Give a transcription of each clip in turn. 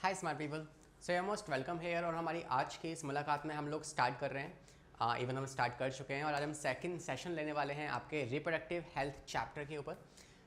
Hi smart people, so you most welcome here. और हमारी आज की इस मुलाकात में हम लोग स्टार्ट कर रहे हैं, इवन हम स्टार्ट कर चुके हैं और आज हम सेकंड सेशन लेने वाले हैं आपके रिप्रोडक्टिव हेल्थ चैप्टर के ऊपर।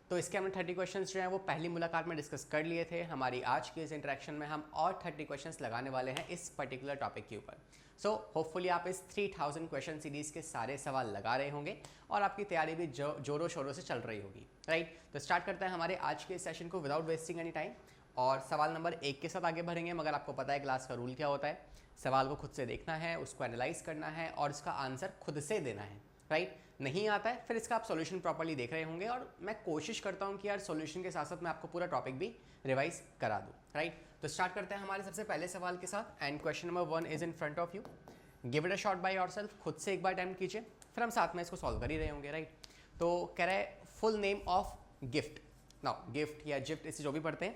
तो इसके हमने 30 क्वेश्चंस जो हैं वो पहली मुलाकात में डिस्कस कर लिए थे। हमारी आज की इस इंटरेक्शन में हम और 30 क्वेश्चंस लगाने वाले हैं इस पर्टिकुलर टॉपिक के ऊपर। सो होपफुली आप इस 3000 क्वेश्चन सीरीज़ के सारे सवाल लगा रहे होंगे और आपकी तैयारी भी जोरों शोरों से चल रही होगी, राइट। तो स्टार्ट करते हैं हमारे आज के सेशन को विदाउट वेस्टिंग एनी टाइम और सवाल नंबर 1 के साथ आगे बढ़ेंगे। मगर आपको पता है क्लास का रूल क्या होता है, सवाल को खुद से देखना है, उसको एनालाइज करना है और इसका आंसर खुद से देना है, राइट। नहीं आता है फिर इसका आप सॉल्यूशन प्रॉपर्ली देख रहे होंगे और मैं कोशिश करता हूं कि यार सॉल्यूशन के साथ साथ मैं आपको पूरा टॉपिक भी रिवाइज करा दूं, राइट। तो स्टार्ट करते हैं हमारे सबसे पहले सवाल के साथ and question number 1 is in front of you. Give it a shot by yourself, खुद से एक बार अटेम्प्ट कीजिए, फिर हम साथ में इसको सॉल्व कर ही रहे होंगे, राइट। तो कह रहा है full name of gift. Now gift या जिफ्ट इसे जो भी पढ़ते हैं,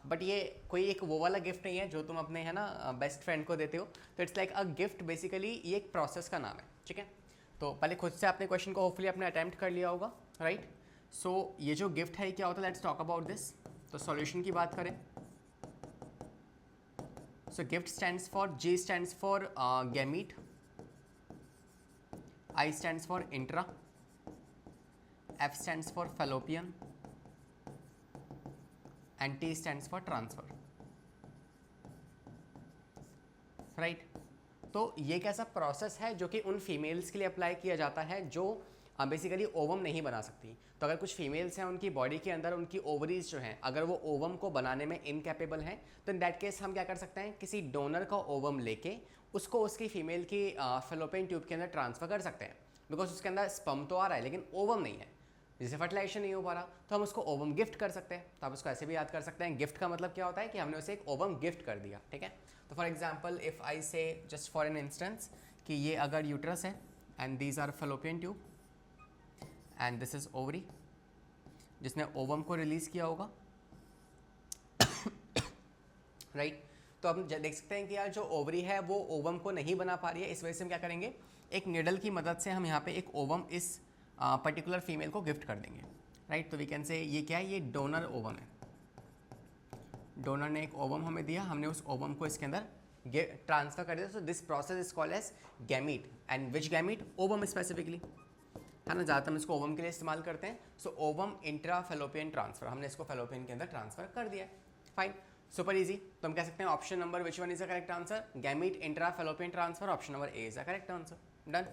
बट ये कोई एक वो वाला गिफ्ट नहीं है जो तुम अपने है ना बेस्ट फ्रेंड को देते हो। तो it's like a gift, basically ये एक प्रोसेस का नाम है, ठीक है। तो पहले खुद से आपने क्वेश्चन को होपफुली आपने अटेम्प्ट कर लिया होगा, राइट। सो ये जो गिफ्ट है क्या होता है, लेट्स टॉक अबाउट दिस। तो सॉल्यूशन की बात करें, so GIFT stands for, G stands for gamete, I stands for intra, F stands for fallopian and T stands for transfer, right. तो ये एक ऐसा प्रोसेस है जो कि उन फीमेल्स के लिए अप्लाई किया जाता है जो बेसिकली ओवम नहीं बना सकती। तो अगर कुछ फीमेल्स हैं उनकी बॉडी के अंदर उनकी ओवरीज जो हैं अगर वो ओवम को बनाने में इनकैपेबल हैं, तो इन दैट केस हम क्या कर सकते हैं, किसी डोनर का ओवम लेके उसको उसकी फीमेल की फेलोपियन ट्यूब के अंदर ट्रांसफर कर सकते हैं। बिकॉज उसके अंदर स्पर्म तो आ रहा है लेकिन ओवम नहीं है, जिसे फर्टिलाइजेशन नहीं हो पा रहा, तो हम उसको ओवम गिफ्ट कर सकते हैं। तो आप उसको ऐसे भी याद कर सकते हैं, गिफ्ट का मतलब क्या होता है कि हमने उसे एक ओवम गिफ्ट कर दिया, ठीक है। तो फॉर एग्जाम्पल इफ़ आई से जस्ट फॉर एन इंस्टेंस कि ये अगर यूट्रस है and these are fallopian tube and this is ovary, जिसने ओवम को रिलीज़ किया होगा, राइट। तो अब देख सकते हैं कि यार जो ओवरी है वो ओवम को नहीं बना पा रही है, इस वजह से हम क्या करेंगे, एक निडल की मदद से हम यहाँ पे एक ओवम इस पर्टिकुलर फीमेल को गिफ्ट कर देंगे, राइट। तो वी कैन से ये क्या है, ये डोनर ओवम है। डोनर ने एक ओवम हमें दिया, हमने उस ओवम को इसके अंदर ट्रांसफर कर दिया। So this process is called as gamete and which gamete, ovum specifically, है ना। ज़्यादातर हम इसको ओवम के लिए इस्तेमाल करते हैं। सो ओवम इंट्रा फेलोपियन ट्रांसफर, हमने इसको फेलोपियन के अंदर ट्रांसफर कर दिया है, फाइन, सुपर इजी। तो हम कह सकते हैं option number which one is the correct answer, gamete intra fallopian transfer, option number A is the correct answer, done.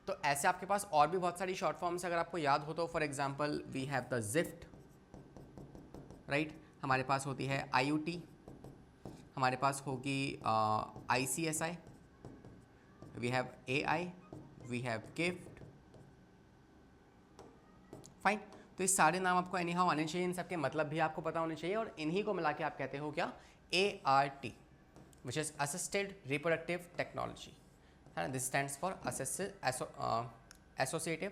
तो ऐसे आपके पास और भी बहुत सारी शॉर्ट फॉर्म्स अगर आपको याद हो तो, for example we have the GIFT, right. हमारे पास होती है IUT, हमारे पास होगी ICSI, we have AI, we have GIFT, fine. तो ये सारे नाम आपको एनी हाउ आने चाहिए, इन सबके मतलब भी आपको पता होने चाहिए और इन्हीं को मिला के आप कहते हो क्या, ART, which is assisted reproductive technology, है ना। दिस स्टैंड्स फॉर एसोसिएटिव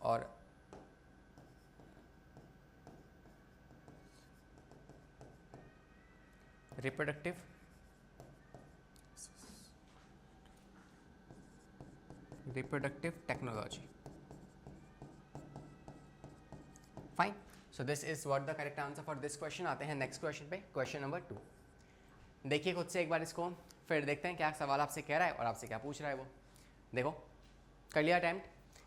और reproductive technology, fine. So this is what the correct answer for this question. आते हैं नेक्स्ट क्वेश्चन पे, क्वेश्चन नंबर 2। देखिए खुद से एक बार इसको, फिर देखते हैं क्या सवाल आपसे कह रहा है और आपसे क्या पूछ रहा है वो। देखो कर लिया अटेम्प्ट,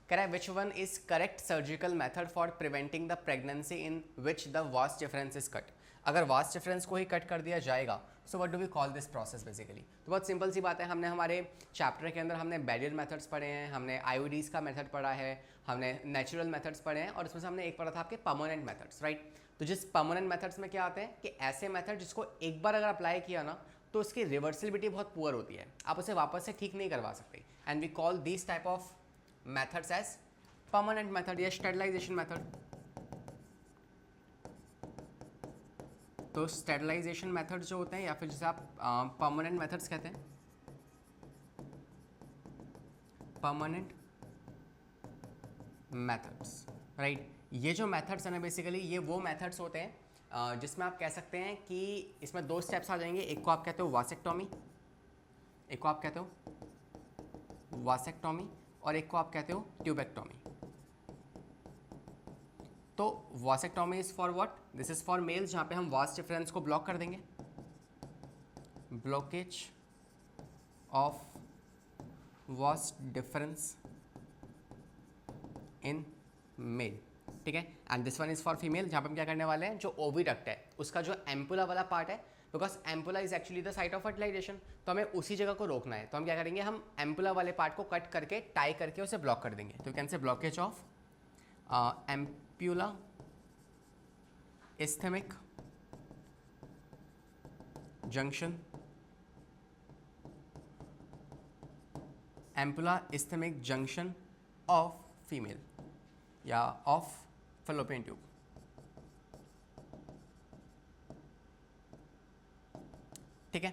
कह रहा है which one is correct surgical method for preventing the pregnancy in which the vas deferens is cut. अगर वास्ट डिफरेंस को ही कट कर दिया जाएगा, so what do we call this process basically. तो बहुत सिंपल सी बात है, हमने हमारे चैप्टर के अंदर हमने बैरियर मेथड्स पढ़े हैं, हमने IUDs का मेथड पढ़ा है, हमने नेचुरल मेथड्स पढ़े हैं और इसमें से हमने एक पढ़ा था आपके परमानेंट मेथड्स, राइट। तो जिस परमानेंट मेथड्स में क्या आते हैं कि ऐसे मेथड जिसको एक बार अगर अप्लाई किया ना तो उसकी रिवर्सिबिलिटी बहुत पुअर होती है, आप उसे वापस से ठीक नहीं करवा सकते, and we call this type of methods as permanent method या स्टेरिलाइजेशन मेथड। तो स्टेरिलाइजेशन मेथड जो होते हैं या फिर जिसे आप परमानेंट मेथड्स कहते हैं, परमानेंट मेथड्स, राइट। ये जो मेथड्स हैं ना बेसिकली ये वो मेथड्स होते हैं जिसमें आप कह सकते हैं कि इसमें 2 स्टेप्स आ जाएंगे। एक को आप कहते हो वासेक्टोमी, एक को आप कहते हो वासेक्टोमी और एक को आप कहते हो ट्यूबेक्टोमी, तो vasectomy is for what, this is for males, जहाँ पे हम वास डिफरेंस को ब्लॉक कर देंगे, blockage of vas deferens in male, ठीक है। And this one is for female, जहाँ पे हम क्या करने वाले हैं, जो ओविडक्ट है उसका जो एम्पुला वाला पार्ट है, because ampulla is actually the site of fertilisation, तो हमें उसी जगह को रोकना है। तो हम क्या करेंगे, हम एम्पुला वाले पार्ट को कट करके टाई करके उसे ब्लॉक कर देंगे। तो कैन से blockage of ampulla isthmic junction, ampulla isthmic junction of female या ऑफ फैलोपियन ट्यूब। ठीक है,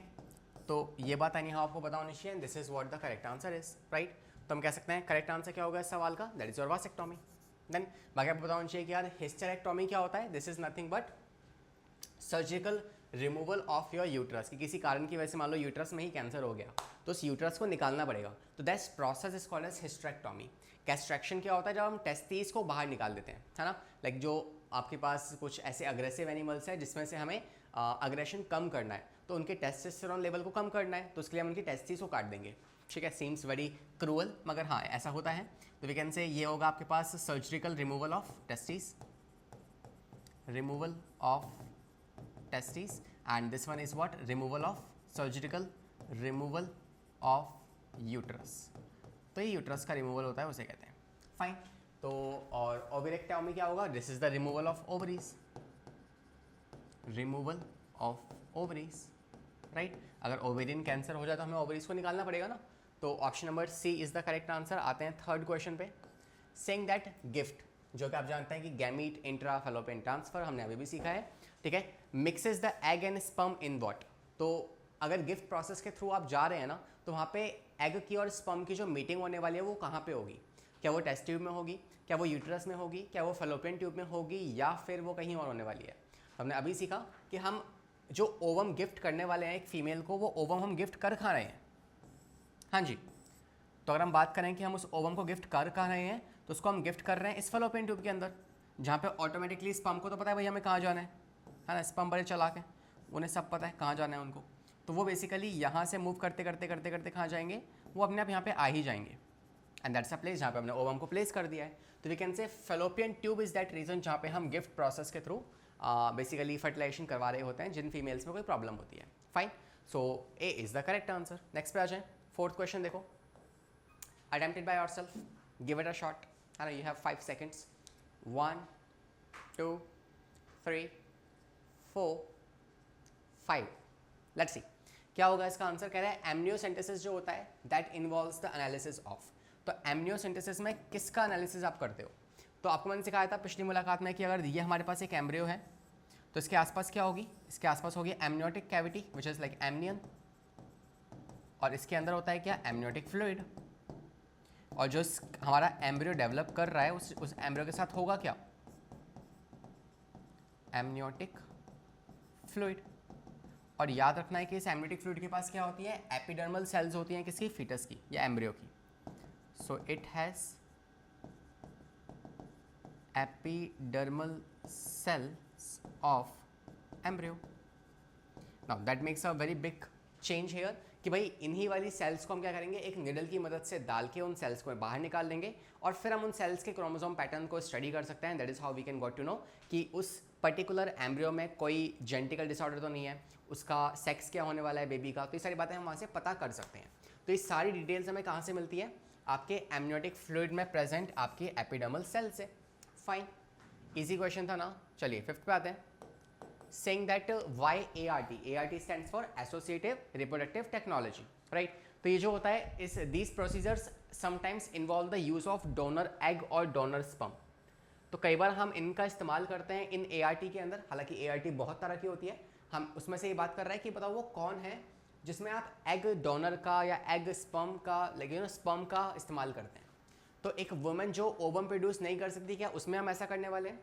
तो ये बात एनी हाउ आपको पता होनी चाहिए। This is what the correct answer is, right. तो हम कह सकते हैं करेक्ट आंसर क्या होगा इस सवाल का, that is your vasectomy. Then बाकी आपको पता होना चाहिए कि यार हिस्टेरेक्टोमी क्या होता है, this is nothing but surgical removal of your uterus, कि किसी कारण की वजह से मान लो यूट्रस में ही कैंसर हो गया तो उस यूट्रस को निकालना पड़ेगा, तो that process is called as hysterectomy. Castration क्या होता है, जब हम टेस्टिस को बाहर निकाल देते हैं, है ना। लाइक जो आपके पास कुछ ऐसे अग्रेसिव एनिमल्स हैं जिसमें से हमें अग्रेशन कम करना है, तो उनके टेस्टोस्टेरोन लेवल को कम करना है, तो उसके लिए हम उनकी टेस्टिस को काट देंगे। ठीक है, सीम्स वेरी क्रूअल, मगर हाँ ऐसा होता है। तो वी कैन से ये होगा आपके पास surgical removal of testis, removal of testis, and this one is what, removal of surgical removal of uterus. तो ये यूट्रस का रिमूवल होता है, उसे कहते हैं। फाइन, तो और ओविरेक्टोमी क्या होगा, this is the removal of ovaries, removal of ovaries, right. अगर ओवेरियन कैंसर हो जाए तो हमें ओवरीज को निकालना पड़ेगा ना, तो option number C is the correct answer. आते हैं थर्ड क्वेश्चन पे, सेइंग दैट गिफ्ट, जो कि आप जानते हैं कि गैमीट इंट्रा फैलोपियन ट्रांसफर हमने अभी भी सीखा है, ठीक है। Mixes the egg and sperm in what, तो अगर गिफ्ट प्रोसेस के थ्रू आप जा रहे हैं ना, तो वहाँ पे एग की और स्पर्म की जो मीटिंग होने वाली है वो कहाँ पे होगी, क्या वो टेस्ट ट्यूब में होगी, क्या वो यूट्रस में होगी, क्या वो फैलोपियन ट्यूब में होगी, या फिर वो कहीं और होने वाली है। हमने अभी सीखा कि हम जो ओवम गिफ्ट करने वाले हैं एक फीमेल को, वो ओवम हम गिफ्ट कर खा रहे हैं, हाँ जी। तो अगर हम बात करें कि हम उस ओवम को गिफ्ट कर खा रहे हैं, तो उसको हम गिफ्ट कर रहे हैं इस फैलोपियन ट्यूब के अंदर, जहाँ पे ऑटोमेटिकली स्पर्म को तो पता है भाई हमें कहाँ जाना है ना, स्पर्म बड़े चला के उन्हें सब पता है कहाँ जाना है उनको, तो वो बेसिकली यहाँ से मूव करते करते करते करते कहाँ जाएंगे, वो अपने आप यहाँ पे आ ही जाएंगे, एंड दैट्स अ प्लेस जहाँ पे हमने ओवम को प्लेस कर दिया है। तो we can say fallopian tube is that region जहाँ पे हम गिफ्ट प्रोसेस के थ्रू बेसिकली फर्टिलाइजेशन करवा रहे होते हैं जिन फीमेल्स में कोई प्रॉब्लम होती है। Fine, so A is the correct answer. Next पे आ जाए, फोर्थ क्वेश्चन देखो, attempted by yourself, give it a shot, है ना, you have 5 seconds, 1 2 3 4 5, let's see क्या होगा इसका आंसर। कह रहा है एमनियोसेंटेसिस जो होता है that involves the analysis of, तो एमनियोसेंटेसिस में किसका एनालिसिस आप करते हो। तो आपको मैंने सिखाया था पिछली मुलाकात में कि अगर ये हमारे पास एक एम्ब्रियो है तो इसके आसपास क्या होगी, इसके आसपास होगी amniotic cavity which is like amnion, और इसके अंदर होता है क्या, एमनियोटिक फ्लूइड, और जो हमारा एम्ब्रियो डेवलप कर रहा है उस एम्ब्रियो के साथ होगा क्या, एमनियोटिक फ्लूइड। और याद रखना है कि इस एमनियोटिक फ्लूइड के पास क्या होती है, एपिडर्मल सेल्स होती हैं, किसकी, फीटस की या एम्ब्रियो की। So it has epidermal cells of embryo. Now that makes a very big change here कि भाई इन्हीं वाली सेल्स को हम क्या करेंगे, एक निडल की मदद से डाल के उन सेल्स को बाहर निकाल देंगे, और फिर हम उन सेल्स के क्रोमोसोम पैटर्न को स्टडी कर सकते हैं। That is how we can got to know कि उस पर्टिकुलर एम्ब्रियो में कोई जेनेटिकल डिसऑर्डर तो नहीं है, उसका सेक्स क्या होने वाला है बेबी का, तो ये सारी बातें हम वहाँ से पता कर सकते हैं। तो ये सारी डिटेल्स हमें कहाँ से मिलती है, आपके एमनियोटिक फ्लूइड में प्रेजेंट आपके एपिडर्मल सेल से। फाइन, इजी क्वेश्चन था ना। चलिए फिफ्थ पे आते हैं, saying that why ART stands for Associative Reproductive Technology, right। तो ये जो होता है इस these procedures sometimes involve the use of donor egg और donor sperm। तो कई बार हम इनका इस्तेमाल करते हैं इन ART के अंदर, हालांकि ART बहुत तरह की होती है, हम उसमें से ये बात कर रहे हैं कि बताओ वो कौन है जिसमें आप एग डोनर का या एग स्पर्म का लेकिन स्पर्म का इस्तेमाल करते हैं। तो एक वुमेन जो ओवम प्रोड्यूस नहीं कर सकती, क्या उसमें हम ऐसा करने वाले हैं,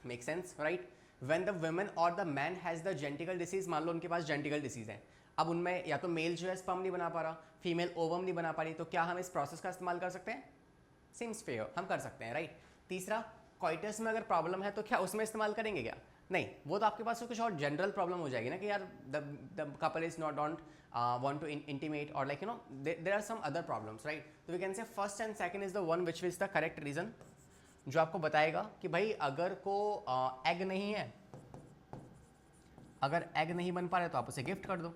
make sense, right. When the women और the man has the genetical disease, मान लो उनके पास जेनेटिकल डिसीज है, अब उनमें या तो मेल जो है स्पर्म नहीं बना पा रहा, फीमेल ओवम नहीं बना पा रही, तो क्या हम इस प्रोसेस का इस्तेमाल कर सकते हैं, सीम्स फेयर, हम कर सकते हैं, राइट। तीसरा, कोइटस में अगर प्रॉब्लम है तो क्या उसमें इस्तेमाल करेंगे क्या? नहीं, वो तो आपके पास कुछ और जनरल प्रॉब्लम हो जाएगी ना कि यार the couple is not don't want to intimate or like there are some other problems, right? So we can say first and second is the one which is the correct reason, जो आपको बताएगा कि भाई अगर को egg नहीं है, अगर एग नहीं बन पा रहा है तो आप उसे गिफ्ट कर दो।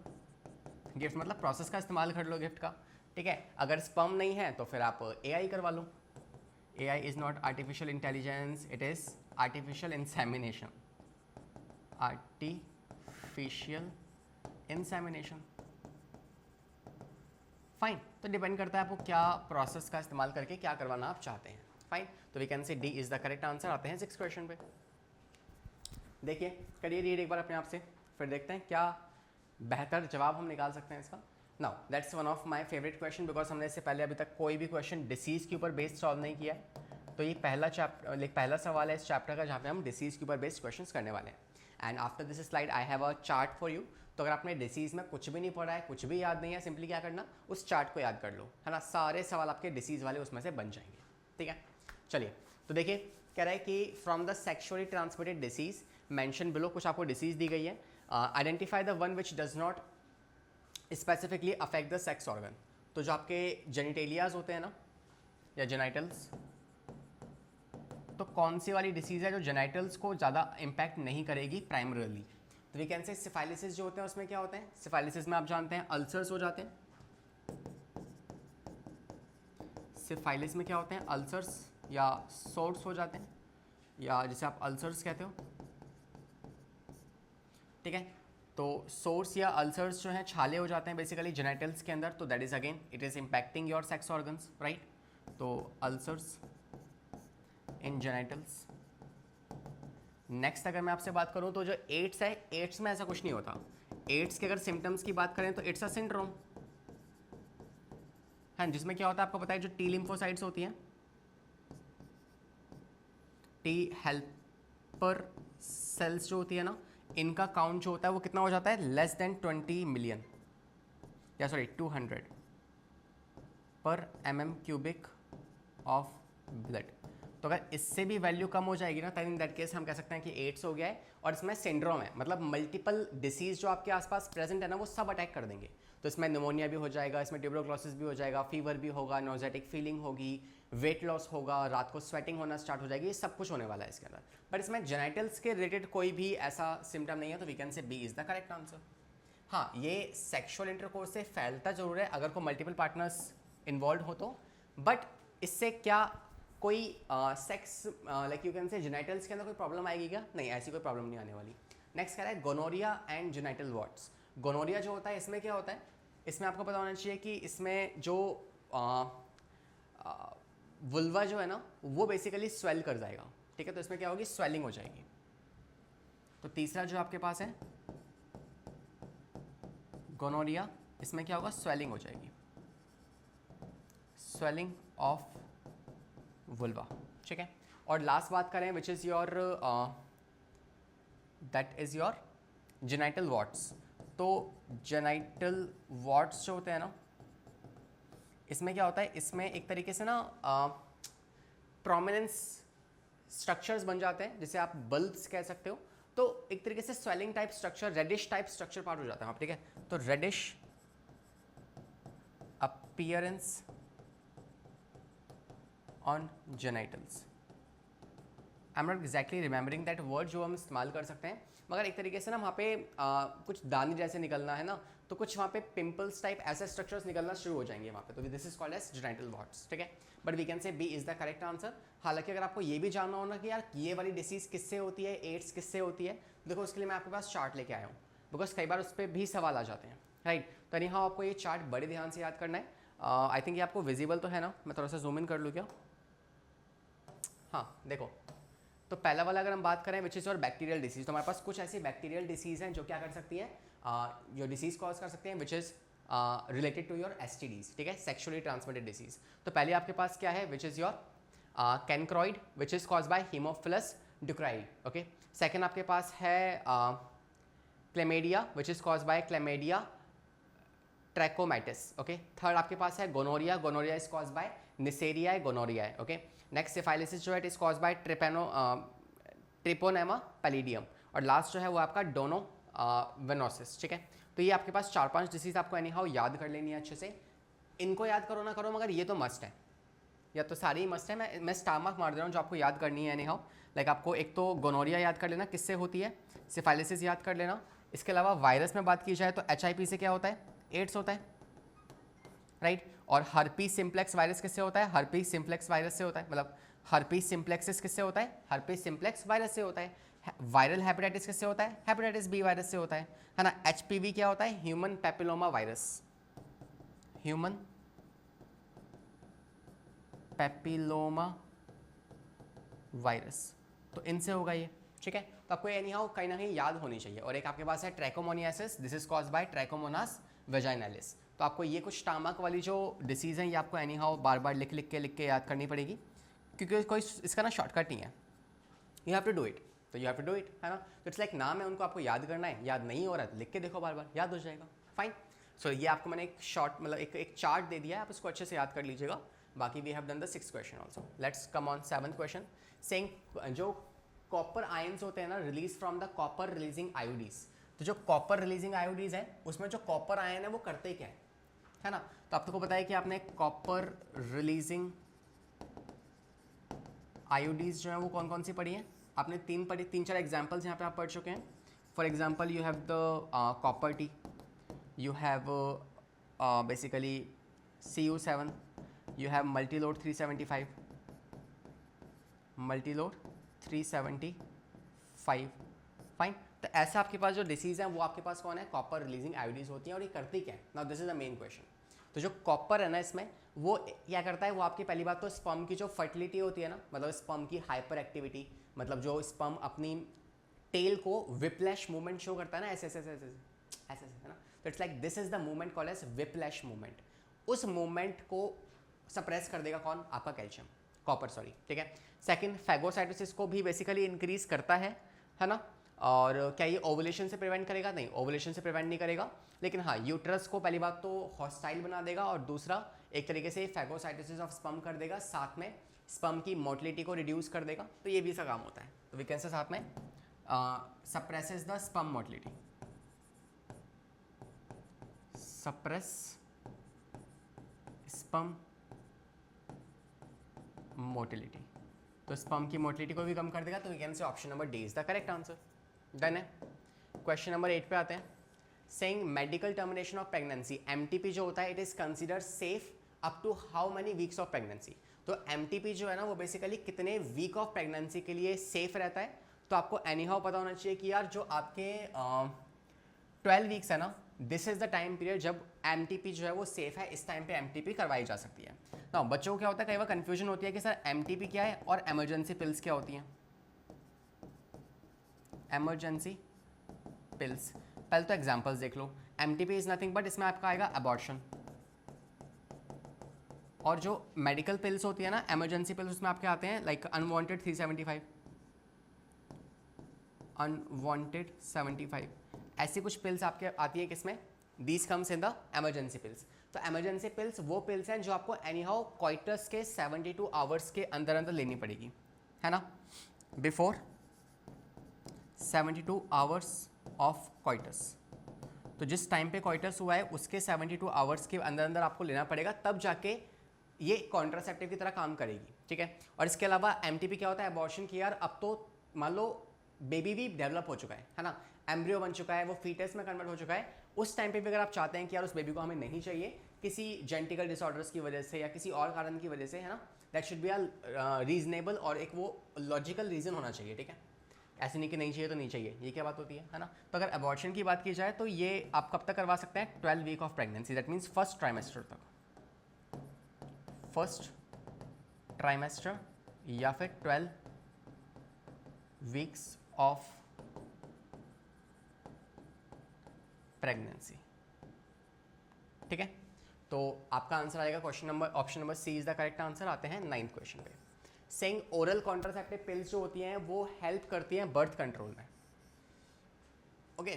गिफ्ट मतलब प्रोसेस का इस्तेमाल कर लो गिफ्ट का, ठीक है। अगर स्पर्म नहीं है तो फिर आप AI करवा लो। AI is not artificial intelligence, it is artificial insemination. Artificial insemination, fine. तो डिपेंड करता है आपको क्या प्रोसेस का इस्तेमाल करके क्या करवाना आप चाहते हैं, फाइन। तो we can say D is the correct answer. आते हैं 6th क्वेश्चन पे। देखिए, करिए रीड एक बार अपने आप से, फिर देखते हैं क्या बेहतर जवाब हम निकाल सकते हैं इसका। Now that's one of my favourite question, because हमने इससे पहले अभी तक कोई भी क्वेश्चन डिसीज़ के ऊपर बेस्ड सॉल्व नहीं किया है। तो ये पहला सवाल है इस चैप्टर का जहाँ पे हम डिसीज़ के ऊपर बेस्ड क्वेश्चंस करने वाले हैं। And after this slide I have a chart for you. तो अगर आपने डिसीज़ में कुछ भी नहीं पढ़ा है, कुछ भी याद नहीं है, सिंपली क्या करना, उस चार्ट को याद कर लो, है ना। सारे सवाल आपके डिसीज़ वाले उसमें से बन जाएंगे, ठीक है। चलिए, तो देखिए कह रहा है कि from the sexually transmitted disease mention below, कुछ आपको डिसीज़ दी गई है। Identify the one which does not specifically affect the sex organ. तो जो आपके जेनिटेलियाज होते हैं ना, या जेनाइटल्स, तो कौन सी वाली डिसीज़ है जो जेनाइटल्स को ज़्यादा इम्पैक्ट नहीं करेगी प्राइमरली। तो वी कैन से सिफाइलिसिस जो होते हैं उसमें क्या होता है, सिफाइलिसिस में आप जानते हैं अल्सर्स हो जाते हैं। सिफाइलिस में क्या होते हैं, अल्सर्स या सोर्स हो जाते हैं, या जिसे आप अल्सर्स कहते हो, ठीक है। तो सोर्स या अल्सर्स जो हैं छाले हो जाते हैं बेसिकली जेनाइटल्स के अंदर, तो that is again it is impacting your sex organs, right. तो अल्सर्स इन जेनाइटल्स। नेक्स्ट अगर मैं आपसे बात करूं तो जो एड्स है, एड्स में ऐसा कुछ नहीं होता। एड्स के अगर सिम्टम्स की बात करें तो इट्स अ सिंड्रोम, है, जिसमें क्या होता है आपको पता है, जो टी लिम्फोसाइट्स होती हैं, टी हेल्पर सेल्स जो होती है ना, इनका काउंट जो होता है वो कितना हो जाता है, लेस देन 20 मिलियन, या सॉरी 200 पर mm³ ऑफ ब्लड। तो अगर इससे भी वैल्यू कम हो जाएगी ना, तब इन दैट केस हम कह सकते हैं कि एड्स हो गया है। और इसमें सिंड्रोम है, मतलब मल्टीपल डिसीज जो आपके आसपास प्रेजेंट है ना, वो सब अटैक कर देंगे। तो इसमें निमोनिया भी हो जाएगा, इसमें ट्यूबरक्लोसिस भी हो जाएगा, फीवर भी होगा, नोजेटिक फीलिंग होगी, वेट लॉस होगा, रात को स्वेटिंग होना स्टार्ट हो जाएगी, ये सब कुछ होने वाला है इसके अंदर। बट इसमें जेनाइटल्स के रिलेटेड कोई भी ऐसा सिम्टम नहीं है, तो we can say B is the correct answer. हाँ, ये सेक्शुअल इंटरकोर्स से फैलता जरूर है अगर कोई मल्टीपल पार्टनर्स इन्वॉल्व हो तो, बट इससे क्या कोई sex like you can say genitals के अंदर कोई प्रॉब्लम आएगी क्या? नहीं, ऐसी कोई प्रॉब्लम नहीं आने वाली। नेक्स्ट कह रहा है gonorrhoea and genital warts. Gonorrhoea जो होता है इसमें क्या होता है, इसमें आपको पता होना चाहिए कि इसमें जो वुल्वा जो है ना, वो बेसिकली स्वेल कर जाएगा, ठीक है। तो इसमें क्या होगी, स्वेलिंग हो जाएगी। तो तीसरा जो आपके पास है गोनोरिया, इसमें क्या होगा, स्वेलिंग हो जाएगी, स्वेलिंग ऑफ वुल्वा, ठीक है। और लास्ट बात करें विच is your that is your genital warts. तो जेनाइटल वॉर्ट्स जो होते हैं ना, इसमें क्या होता है, इसमें एक तरीके से ना प्रोमिनेंस स्ट्रक्चर्स बन जाते हैं, जिसे आप बल्ब्स कह सकते हो। तो एक तरीके से swelling type structure, reddish type structure part हो जाता है, ठीक है। तो reddish appearance on genitals. I am not exactly remembering that word जो हम इस्तेमाल कर सकते हैं, मगर एक तरीके से ना वहाँ पे कुछ दाने जैसे निकलना है ना, तो कुछ वहाँ पे पिंपल्स टाइप ऐसे स्ट्रक्चर्स निकलना शुरू हो जाएंगे वहाँ पे। तो this is called as genital warts, ठीक है। But we can say B is the correct answer. हालांकि अगर आपको ये भी जानना हो ना कि यार ये वाली डिसीज़ किससे होती है, एड्स किससे होती है, देखो उसके लिए मैं आपके पास चार्ट लेके आया हूँ, बिकॉज कई बार उस पर भी सवाल आ जाते हैं, राइट। तो नहीं, हाँ, आपको ये चार्ट बड़े ध्यान से याद करना है। आई थिंक ये आपको विजिबल तो है ना, मैं थोड़ा सा जूम इन कर लूँ क्या? हाँ, देखो, तो पहला वाला अगर हम बात करें विच इज़ योर बैक्टीरियल डिसीज़, तो हमारे पास कुछ ऐसी बैक्टीरियल डिसीज़ हैं जो क्या कर सकती है, जो डिसीज़ कॉज कर सकते हैं, which is related to your STDs, ठीक है, सेक्शुअली ट्रांसमिटेड डिसीज़। तो पहले आपके पास क्या है, which is your chancroid which is cause by Haemophilus ducreyi, okay. Second आपके पास है Chlamydia which is cause by Chlamydia trachomatis, okay. Third आपके पास है gonorrhoea, gonorrhoea is cause by Neisseria gonorrhoeae, okay. Next syphilis जो है it is cause by Treponema pallidum, और last जो है वो आपका डोनो वेनोसिस। ठीक है, तो ये आपके पास 4-5 डिसीज आपको एनी हाउ याद कर लेनी है अच्छे से। इनको याद करो ना करो मगर ये तो मस्ट है, या तो सारी ही मस्ट है। मैं स्टार मार्क मार दे रहा हूँ जो आपको याद करनी है एनी हाउ। लाइक आपको एक तो गोनोरिया याद कर लेना किससे होती है, सिफाइलिसिस याद कर लेना। इसके अलावा वायरस में बात की जाए तो HIV से क्या होता है, एड्स होता है, राइट। और हर्पीस सिम्प्लेक्स वायरस किससे होता है, हर्पीस सिम्प्लेक्स वायरस से होता है, मतलब हर्पीस सिम्प्लेक्सिस किससे होता है, हर्पीस सिम्प्लेक्स वायरस से होता है। वायरल हेपेटाइटिस किससे होता है, हेपेटाइटिस B वायरस से होता है ना। HPV क्या होता है, human papilloma virus, human papilloma virus, तो इनसे होगा ये। ठीक है, तो आपको एनी हाउ कहीं ना कहीं याद होनी चाहिए। और एक आपके पास है ट्रैकोमोनियासिस, दिस इज कॉज्ड बाय ट्रैकोमोनास वेजाइनालिस। तो आपको ये कुछ स्टमक वाली जो डिसीज़ हैं ये आपको एनी हाउ बार बार लिख के याद करनी पड़ेगी, क्योंकि कोई इसका ना शॉर्टकट नहीं है, you have to do it, तो you have to do it, है ना। तो इट्स लाइक नाम है, उनको आपको याद करना है, याद नहीं हो रहा है लिख के देखो बार बार, याद हो जाएगा, फाइन। सो ये आपको मैंने एक शॉर्ट मतलब एक चार्ट दे दिया है, आप इसको अच्छे से याद कर लीजिएगा। बाकी we have done the 6th question also. Let's come on 7th question. Saying जो कॉपर आयंस होते हैं ना release from the copper releasing IUDs, तो जो कॉपर रिलीजिंग आयोडीज है उसमें जो कॉपर आयन है वो करते क्या है ना। तो आपको पता है कि आपने कॉपर रिलीजिंग आयोडीज जो है वो कौन कौन सी पढ़ी हैं, आपने 3-4 एग्जाम्पल्स यहाँ पे आप पढ़ चुके हैं। For example you have the copper T, you have basically Cu7, you have multiload 375, multiload 375, fine. तो ऐसा आपके पास जो डिसीज़ है वो आपके पास कौन है, कॉपर रिलीजिंग आयोडीज होती हैं। और ये करती क्या है, now this is the main question. तो जो कॉपर है ना इसमें वो क्या करता है, वो आपकी पहली बात तो स्पर्म की जो फर्टिलिटी होती है ना, मतलब स्पर्म की हाइपर एक्टिविटी, मतलब जो स्पर्म अपनी टेल को विप्लैश मूवमेंट शो करता है ना, ऐसे ऐसे ऐसे ऐसे ऐसे है ना। तो it's like this is the movement called as whiplash movement. उस मूवमेंट को सप्रेस कर देगा कौन, आपका कैल्शियम, कॉपर सॉरी, ठीक है। सेकंड, फैगोसाइटोसिस को भी बेसिकली इंक्रीज करता है ना। और क्या ये ओवुलेशन से प्रिवेंट करेगा, नहीं, ओवुलेशन से प्रिवेंट नहीं करेगा, लेकिन हाँ यूट्रस को पहली बात तो हॉस्टाइल बना देगा, और दूसरा एक तरीके से फैगोसाइटोसिस ऑफ स्पर्म कर देगा, साथ में स्पर्म की मोटिलिटी को रिड्यूस कर देगा। तो ये भी इसका काम होता है। तो वी कैन से साथ में suppresses the sperm motility, suppress sperm motility, तो स्पर्म की मोटिलिटी को भी कम कर देगा। तो we can say option number D is the correct answer. Done है। क्वेश्चन नंबर 8 पे आते हैं। Saying medical termination of pregnancy, MTP जो होता है it is consider safe up to how many weeks of pregnancy. तो एमटीपी जो है ना वो बेसिकली कितने वीक ऑफ प्रेगनेंसी के लिए सेफ रहता है। तो आपको एनी हाउ पता होना चाहिए कि यार जो आपके 12 वीक्स है ना, this is the time period जब एमटीपी जो है वो सेफ है, इस टाइम पे एमटीपी करवाई जा सकती है। ना बच्चों को क्या होता है, कई बार कंफ्यूजन होती है कि सर एमटीपी क्या है और इमरजेंसी पिल्स क्या होती हैं। इमरजेंसी पिल्स, पहले तो एग्जांपल्स देख लो। एमटीपी इज नथिंग बट इसमें आपका आएगा अबॉर्शन, और जो मेडिकल पिल्स होती है ना इमरजेंसी पिल्स, उसमें आपके आते हैं लाइक अनवांटेड 375, अनवांटेड 75, ऐसी कुछ पिल्स आपके आती है किसमें, these comes in the emergency pills. तो इमरजेंसी पिल्स वो पिल्स हैं जो आपको एनी हाउ क्वाइटस के 72 आवर्स के अंदर अंदर लेनी पड़ेगी, है ना, बिफोर 72 आवर्स ऑफ क्वाइटस। तो जिस टाइम पे क्वाइटस हुआ है उसके 72 आवर्स के अंदर अंदर आपको लेना पड़ेगा, तब जाके ये कॉन्ट्रासेप्टिव की तरह काम करेगी, ठीक है। और इसके अलावा एमटीपी क्या होता है, अबॉर्शन की, यार अब तो मान लो बेबी भी डेवलप हो चुका है ना, एम्ब्रियो बन चुका है, वो फीटस में कन्वर्ट हो चुका है। उस टाइम पे भी अगर आप चाहते हैं कि यार उस बेबी को हमें नहीं चाहिए किसी जेनेटिकल डिसऑर्डर्स की वजह से या किसी और कारण की वजह से, है ना, that should be a reasonable और एक वो लॉजिकल रीज़न होना चाहिए, ठीक है। ऐसे नहीं कि नहीं चाहिए तो नहीं चाहिए, ये क्या बात होती है ना। तो अगर अबॉर्शन की बात की जाए तो ये आप कब तक करवा सकते हैं, 12 week of pregnancy, that means first trimester तक, फर्स्ट ट्राइमेस्टर या फिर 12 वीक्स ऑफ प्रेगनेंसी, ठीक है। तो आपका आंसर आएगा question number, option number C is the correct answer. आते हैं 9th क्वेश्चन पे। सेइंग ओरल कॉन्ट्रासेप्टिव पिल्स जो होती हैं वो हेल्प करती हैं बर्थ कंट्रोल में, ओके।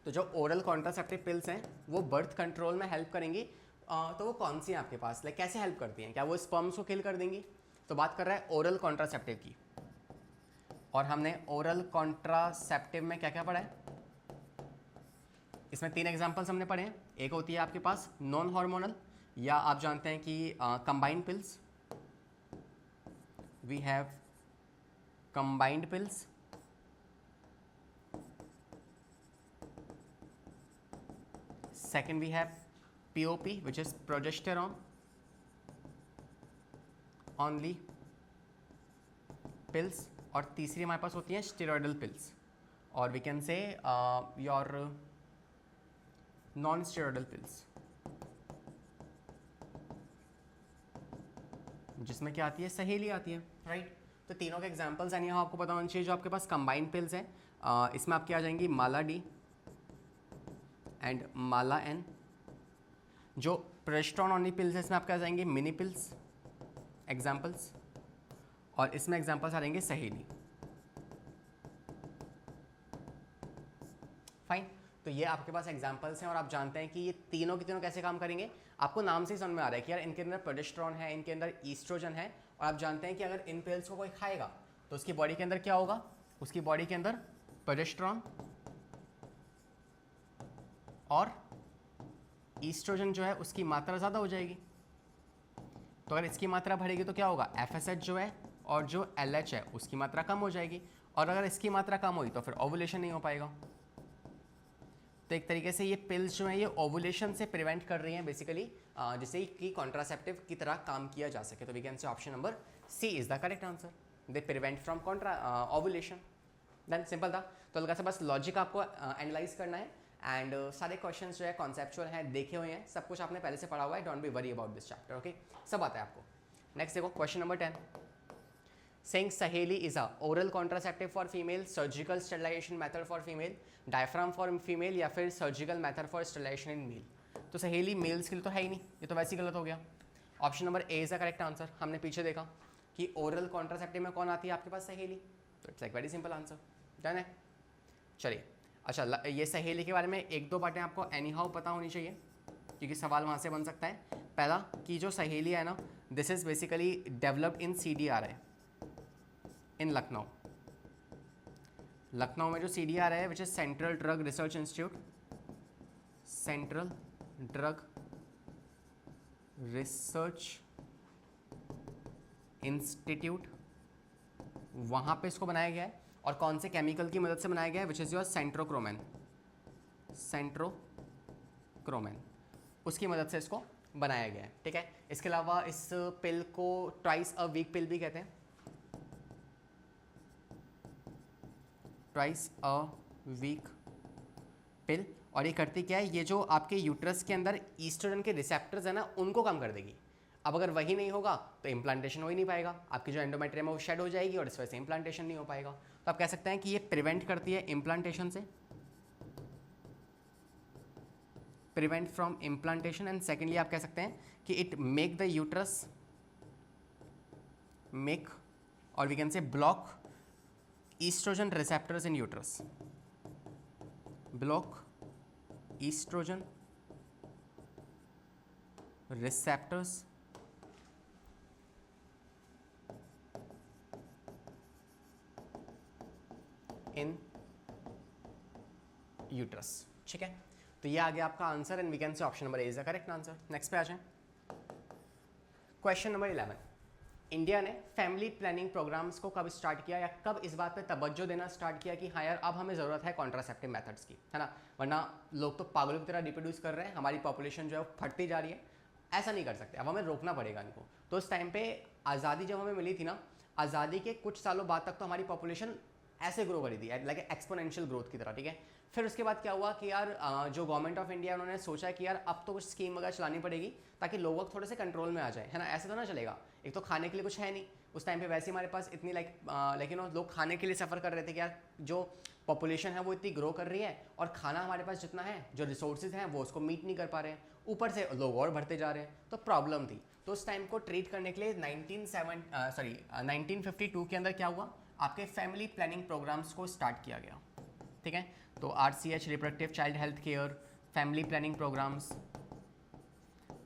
तो जो ओरल कॉन्ट्रासेप्टिव पिल्स हैं वो बर्थ कंट्रोल में हेल्प करेंगी। तो वो कौन सी हैं आपके पास, लाइक कैसे हेल्प करती हैं, क्या वो स्पर्म्स को किल कर देंगी, तो बात कर रहा है ओरल कॉन्ट्रासेप्टिव की, और हमने ओरल कॉन्ट्रासेप्टिव में क्या क्या पढ़ा है, इसमें 3 एग्जांपल्स हमने पढ़े हैं। एक होती है आपके पास नॉन हार्मोनल, या आप जानते हैं कि combined pills, we have combined pills, second we have POP which is progesterone only pills, और तीसरी हमारे पास होती है स्टेरॉयडल पिल्स, और we can say your non steroidal pills, जिसमें क्या आती है, सहेली आती है, राइट। तो तीनों के एग्जांपल्स यानी आपको पता होना चाहिए। जो आपके पास कंबाइंड पिल्स हैं, इसमें आपकी आ जाएंगी माला डी एंड माला एन। जो प्रोजेस्टेरोन ओनली पिल्स है, इसमें आपके आ जाएंगे मिनी पिल्स एग्जाम्पल्स, और इसमें एग्जाम्पल्स आ जाएंगे सहेली। फाइन, तो ये आपके पास एग्जाम्पल्स हैं, और आप जानते हैं कि ये तीनों के तीनों कैसे काम करेंगे। आपको नाम से ही समझ में आ रहा है कि यार इनके अंदर प्रोजेस्टेरोन है, इनके अंदर ईस्ट्रोजन है, और आप जानते हैं कि अगर इन पिल्स को कोई खाएगा तो उसकी बॉडी के अंदर क्या होगा, उसकी बॉडी के अंदर प्रोजेस्टेरोन और ईस्ट्रोजन जो है उसकी मात्रा ज़्यादा हो जाएगी। तो अगर इसकी मात्रा बढ़ेगी तो क्या होगा, FSH जो है और जो LH है उसकी मात्रा कम हो जाएगी, और अगर इसकी मात्रा कम हुई तो फिर ओवुलेशन नहीं हो पाएगा। तो एक तरीके से ये पिल्स जो हैं ये ओवुलेशन से प्रिवेंट कर रही हैं बेसिकली, जिससे कि कॉन्ट्रासेप्टिव की तरह काम किया जा सके। तो we can say option number C is the correct answer, they prevent from ovulation. Then simple था। तो हल्का सा बस लॉजिक आपको एनालाइज करना है, एंड सारे क्वेश्चंस जो है कॉन्सेप्चुअल हैं, देखे हुए हैं, सब कुछ आपने पहले से पढ़ा हुआ है, don't be worry about this chapter, okay, सब आता है आपको। नेक्स्ट देखो question number 10, saying Saheli is a oral contraceptive for female, surgical sterilisation method for female, diaphragm for female, या फिर surgical method for sterilisation in male. तो Saheli mails के लिए तो है ही नहीं, ये तो वैसे ही गलत हो गया। Option number A is the correct answer. हमने पीछे देखा कि ओरल कॉन्ट्रासेप्टिव में कौन आती है आपके पास, सहेली, तो it's like very simple answer, done है। चलिए, अच्छा ये सहेली के बारे में एक दो बातें आपको एनी हाउ पता होनी चाहिए, क्योंकि सवाल वहाँ से बन सकता है। पहला कि जो सहेली है ना, this is basically developed in CDRI इन लखनऊ। लखनऊ में जो CDRI है which is central drug research institute, central drug research institute, वहाँ पे इसको बनाया गया है। और कौन से केमिकल की मदद से बनाया गया है, विच इज़ योर सेंट्रोक्रोमेन, सेंट्रोक्रोमेन, उसकी मदद से इसको बनाया गया है, ठीक है। इसके अलावा इस पिल को ट्वाइस अ वीक पिल भी कहते हैं, ट्वाइस अ वीक पिल। और ये करती क्या है, ये जो आपके यूट्रस के अंदर ईस्ट्रोजन के रिसेप्टर्स है ना, उनको कम कर देगी। अब अगर वही नहीं होगा तो इम्प्लांटेशन हो ही नहीं पाएगा, आपकी जो एंडोमेट्रियम है वो शेड हो जाएगी, और इस वजह से इम्प्लांटेशन नहीं हो पाएगा। तो आप कह सकते हैं कि ये प्रिवेंट करती है इम्प्लांटेशन से, prevent from implantation. And secondly आप कह सकते हैं कि it make the uterus make, और we can say block oestrogen receptors in uterus, block oestrogen receptors in uterus, ठीक है। तो ये आ गया आपका answer, and we can say option number A is the correct answer. Next पे आ जाएं, क्वेश्चन नंबर 11, इंडिया ने फैमिली प्लानिंग प्रोग्राम्स को कब स्टार्ट किया, या कब इस बात पे तवज्जो देना स्टार्ट किया कि हाँ यार अब हमें ज़रूरत है कॉन्ट्रासेप्टिव मेथड्स की, है ना, वरना लोग तो पागलों की तरह रिप्रोड्यूस कर रहे हैं, हमारी पॉपुलेशन जो है वो फटती जा रही है, ऐसा नहीं कर सकते, अब हमें रोकना पड़ेगा इनको। तो उस टाइम पे आज़ादी जब हमें मिली थी ना, आज़ादी के कुछ सालों बाद तक तो हमारी पॉपुलेशन ऐसे ग्रो करी थी, लाइक एक्सपोनेंशियल ग्रोथ की तरह, ठीक है। फिर उसके बाद क्या हुआ कि यार जो गवर्नमेंट ऑफ इंडिया उन्होंने सोचा कि यार अब तो कुछ स्कीम वगैरह चलानी पड़ेगी ताकि लोग थोड़े से कंट्रोल में आ जाए, है ना, ऐसे तो ना चलेगा। एक तो खाने के लिए कुछ है नहीं उस टाइम पे, वैसे हमारे पास इतनी लेकिन लोग खाने के लिए सफ़र कर रहे थे कि यार जो पॉपुलेशन है वो इतनी ग्रो कर रही है, और खाना हमारे पास जितना है, जो रिसोर्सेज हैं वो उसको मीट नहीं कर पा रहे हैं, ऊपर से लोग और बढ़ते जा रहे हैं, तो प्रॉब्लम थी। तो उस टाइम को ट्रीट करने के लिए 1952 के अंदर क्या हुआ, आपके फैमिली प्लानिंग प्रोग्राम्स को स्टार्ट किया गया, ठीक है। तो RCH reproductive child health care, family planning programmes,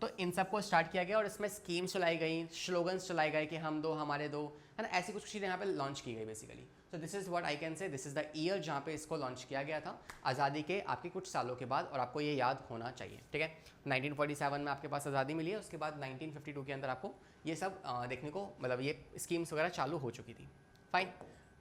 तो इन सबको स्टार्ट किया गया और इसमें स्कीम्स चलाई गई, स्लोगन्स चलाए गए कि हम दो हमारे दो, है ना, ऐसी कुछ चीज़ें यहाँ पे लॉन्च की गई बेसिकली। तो this is what I can say, this is the year जहाँ पे इसको लॉन्च किया गया था आज़ादी के आपके कुछ सालों के बाद, और आपको ये याद होना चाहिए, ठीक है। 1947 में आपके पास आज़ादी मिली है, उसके बाद 1952 के अंदर आपको ये सब देखने को, मतलब ये स्कीम्स वगैरह चालू हो चुकी थी। Fine.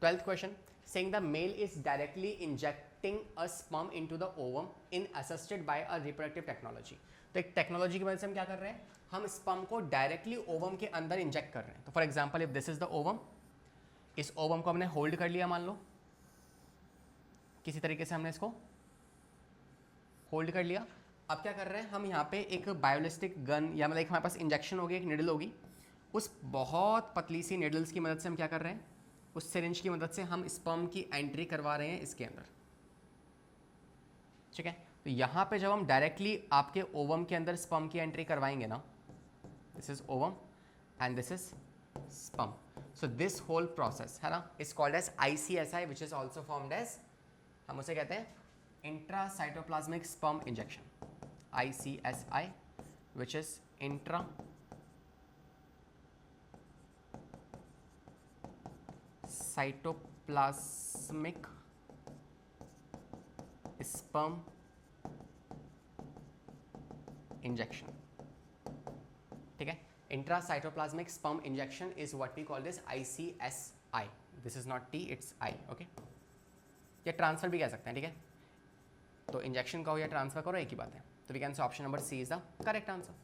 12th question, saying the male is directly injecting a sperm into the ovum in assisted by a reproductive technology। तो एक टेक्नोलॉजी की वजह से हम क्या कर रहे हैं, हम स्पर्म को डायरेक्टली ओवम के अंदर इंजेक्ट कर रहे हैं। तो for example if this is the ovum, इस ओवम को हमने होल्ड कर लिया, मान लो किसी तरीके से हमने इसको होल्ड कर लिया। अब क्या कर रहे हैं हम, यहाँ पे एक बायोलिस्टिक गन या मतलब एक हमारे पास इंजेक्शन होगी, एक निडल होगी, उस बहुत पतली सी निडल्स की मदद से हम क्या कर रहे हैं, उस सिरिंज की मदद से हम स्पर्म की एंट्री करवा रहे हैं इसके अंदर, ठीक है। तो यहाँ पे जब हम डायरेक्टली आपके ओवम के अंदर स्पर्म की एंट्री करवाएंगे ना, this is ovum and this is sperm, so this whole process है ना is called as ICSI which is also formed as, हम उसे कहते हैं intracytoplasmic sperm injection, ICSI which is intra cytoplasmic sperm injection, ठीक है। Intracytoplasmic sperm injection is what we call this ICSI, this is not T, it's I, okay. या transfer भी कह सकते हैं, ठीक है। तो इंजेक्शन कहो या ट्रांसफर करो, एक ही बात है। तो we can say option number C is the correct answer.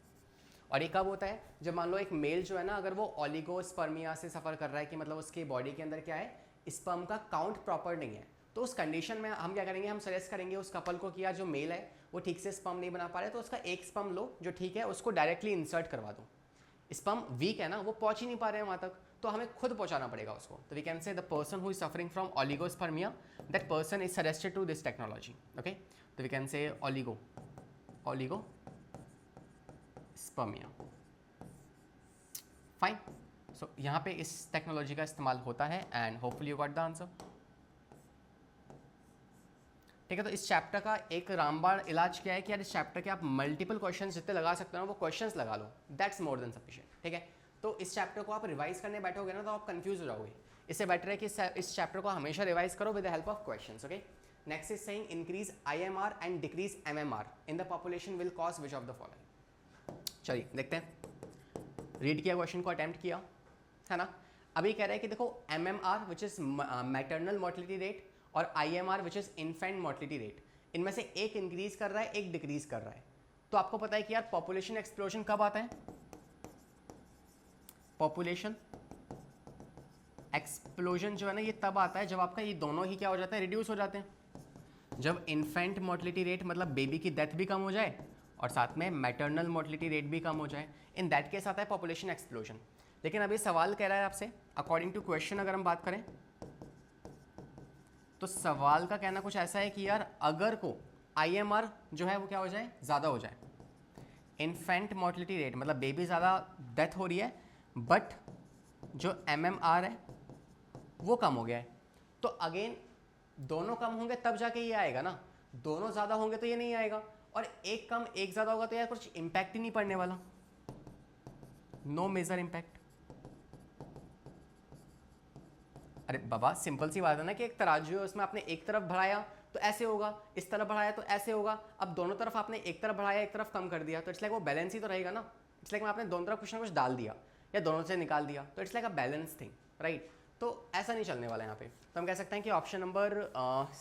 और ये कब होता है, जब मान लो एक मेल जो है ना, अगर वो ओलिगोस्पर्मिया से सफ़र कर रहा है, कि मतलब उसके बॉडी के अंदर क्या है, स्पर्म का काउंट प्रॉपर नहीं है, तो उस कंडीशन में हम क्या करेंगे, हम सजेस्ट करेंगे उस कपल को कि यार जो मेल है वो ठीक से स्पर्म नहीं बना पा रहे, तो उसका एक स्पर्म लो जो ठीक है, उसको डायरेक्टली इंसर्ट करवा दो। स्पर्म वीक है ना, वो पहुंच ही नहीं पा रहे हैं वहाँ तक, तो हमें खुद पहुंचाना पड़ेगा उसको। तो we can say the person who is suffering from oligospermia, that person is suggested to this technology, okay. तो we can say oligospermia, fine. So यहाँ पे इस टेक्नोलॉजी का इस्तेमाल होता है and hopefully you got the answer, ठीक है। तो इस चैप्टर का एक रामबाण इलाज क्या है कि यार इस चैप्टर के आप मल्टीपल क्वेश्चंस जितने लगा सकते हो वो क्वेश्चंस लगा लो, दैट्स मोर देन सफिशिएंट, ठीक है। तो इस चैप्टर को आप रिवाइज करने बैठोगे ना तो आप कंफ्यूज हो जाओगे, इससे बेटर है कि इस चैप्टर को हमेशा रिवाइज करो with the help of questions, okay. Next is saying increase IMR and decrease MMR in the population will cause which of the following. चलिए देखते हैं, रीड किया क्वेश्चन को, अटेम्प्ट किया, है ना। अभी कह रहा है कि देखो MMR which is maternal mortality rate और IMR which is infant mortality rate, इनमें से एक इंक्रीज कर रहा है, एक डिक्रीज कर रहा है। तो आपको पता है कि यार पॉपुलेशन एक्सप्लोजन कब आता है, पॉपुलेशन एक्सप्लोजन जो है ना ये तब आता है जब आपका ये दोनों ही क्या हो जाता है, रिड्यूस हो जाते हैं। जब इन्फेंट मोर्टिलिटी रेट मतलब बेबी की डेथ भी कम हो जाए और साथ में मैटरनल मोर्टिलिटी रेट भी कम हो जाए, इन दैट केस आता है पॉपुलेशन एक्सप्लोजन। लेकिन अभी सवाल कह रहा है आपसे, अकॉर्डिंग टू क्वेश्चन अगर हम बात करें तो सवाल का कहना कुछ ऐसा है कि यार अगर को IMR जो है वो क्या हो जाए, ज़्यादा हो जाए, इन्फेंट मोर्टिलिटी रेट मतलब बेबी ज़्यादा डेथ हो रही है बट जो MMR है वो कम हो गया है, तो अगेन दोनों कम होंगे तब जाके ये आएगा ना, दोनों ज़्यादा होंगे तो ये नहीं आएगा, और एक कम एक ज़्यादा होगा तो यार कुछ इम्पैक्ट ही नहीं पड़ने वाला, नो मेजर इम्पैक्ट। अरे बाबा सिंपल सी बात है ना कि एक तराजू है, उसमें आपने एक तरफ बढ़ाया तो ऐसे होगा, इस तरफ बढ़ाया तो ऐसे होगा, अब दोनों तरफ आपने एक तरफ बढ़ाया एक तरफ कम कर दिया, तो इट्स लाइक वो बैलेंस ही तो रहेगा ना। इट्स लाइक आपने दोनों तरफ कुछ ना कुछ डाल दिया या दोनों से निकाल दिया, तो it's like a balance thing, right. तो ऐसा नहीं चलने वाला यहाँ पे, तो हम कह सकते हैं कि option number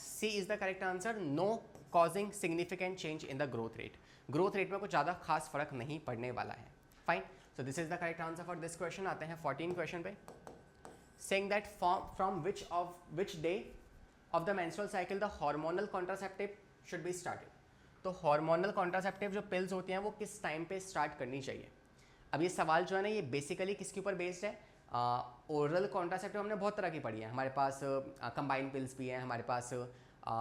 C is the correct answer, no causing significant change in the growth rate, growth rate में कुछ ज़्यादा खास फर्क नहीं पड़ने वाला है, fine. So this is the correct answer for this question. आते हैं 14 क्वेश्चन पे, saying that from which day of the menstrual cycle the hormonal contraceptive should be started। तो हार्मोनल कॉन्ट्रासेप्टिव जो पिल्स होती हैं वो किस टाइम पे स्टार्ट करनी चाहिए। अब ये सवाल जो है ना ये बेसिकली किसके ऊपर बेस्ड है, ओरल कॉन्ट्रासेप्टिव हमने बहुत तरह की पढ़ी है, हमारे पास कंबाइंड पिल्स भी हैं, हमारे पास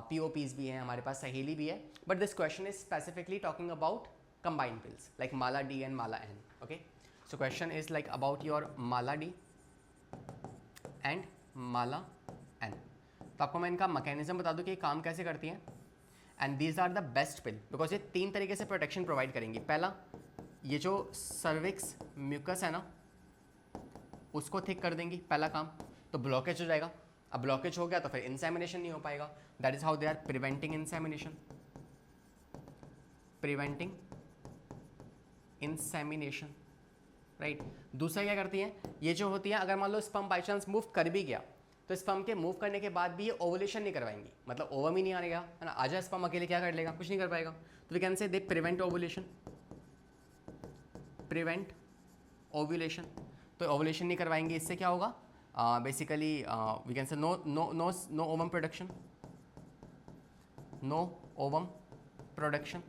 POPs भी हैं, हमारे पास सहेली भी है, but this question is specifically talking about combined pills like Mala D and Mala N, okay. So question is like about your Mala D and Mala N। तो आपको मैं इनका मैकेनिज्म बता दूं कि ये काम कैसे करती हैं, and these are the best pill because ये 3 तरीके से प्रोटेक्शन प्रोवाइड करेंगी। पहला ये जो सर्विक्स म्यूकस है ना उसको थिक कर देंगी, पहला काम, तो ब्लॉकेज हो जाएगा। अब ब्लॉकेज हो गया तो फिर इंसेमिनेशन नहीं हो पाएगा। That is how they are preventing insemination, preventing insemination, right. दूसरा क्या करती है, ये जो होती है अगर मान low sperm by chance move कर भी गया तो स्पर्म के मूव करने के बाद भी ये ओवुलेशन नहीं करवाएंगी, मतलब ओवम ही नहीं आएगा, है ना। आजा स्पर्म अकेले क्या कर लेगा, कुछ नहीं कर पाएगा। तो we can say they prevent ovulation, prevent ovulation. तो ओवुलेशन नहीं करवाएंगे, इससे क्या होगा, basically we can say no no no no ovum production, no ovum production,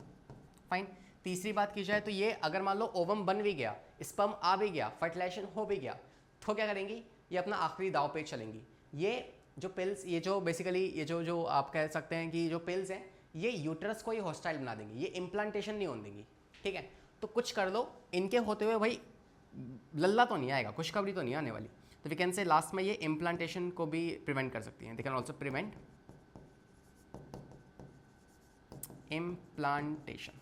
fine. तीसरी बात की जाए तो ये अगर मान लो ओवम बन भी गया, स्पर्म आ भी गया, फर्टिलाइजेशन हो भी गया, तो क्या करेंगी, ये अपना आखिरी दाव पे चलेंगी। ये जो पिल्स, ये जो बेसिकली ये जो आप कह सकते हैं कि जो पिल्स हैं ये यूट्रस को ही हॉस्टाइल बना देंगी, ये इम्प्लांटेशन नहीं होने देंगी, ठीक है। तो कुछ कर लो, इनके होते हुए भाई लल्ला तो नहीं आएगा, खुशखबरी तो नहीं आने वाली। तो वी कैन से लास्ट में ये इम्प्लांटेशन को भी प्रिवेंट कर सकती हैं, they can also prevent implantation,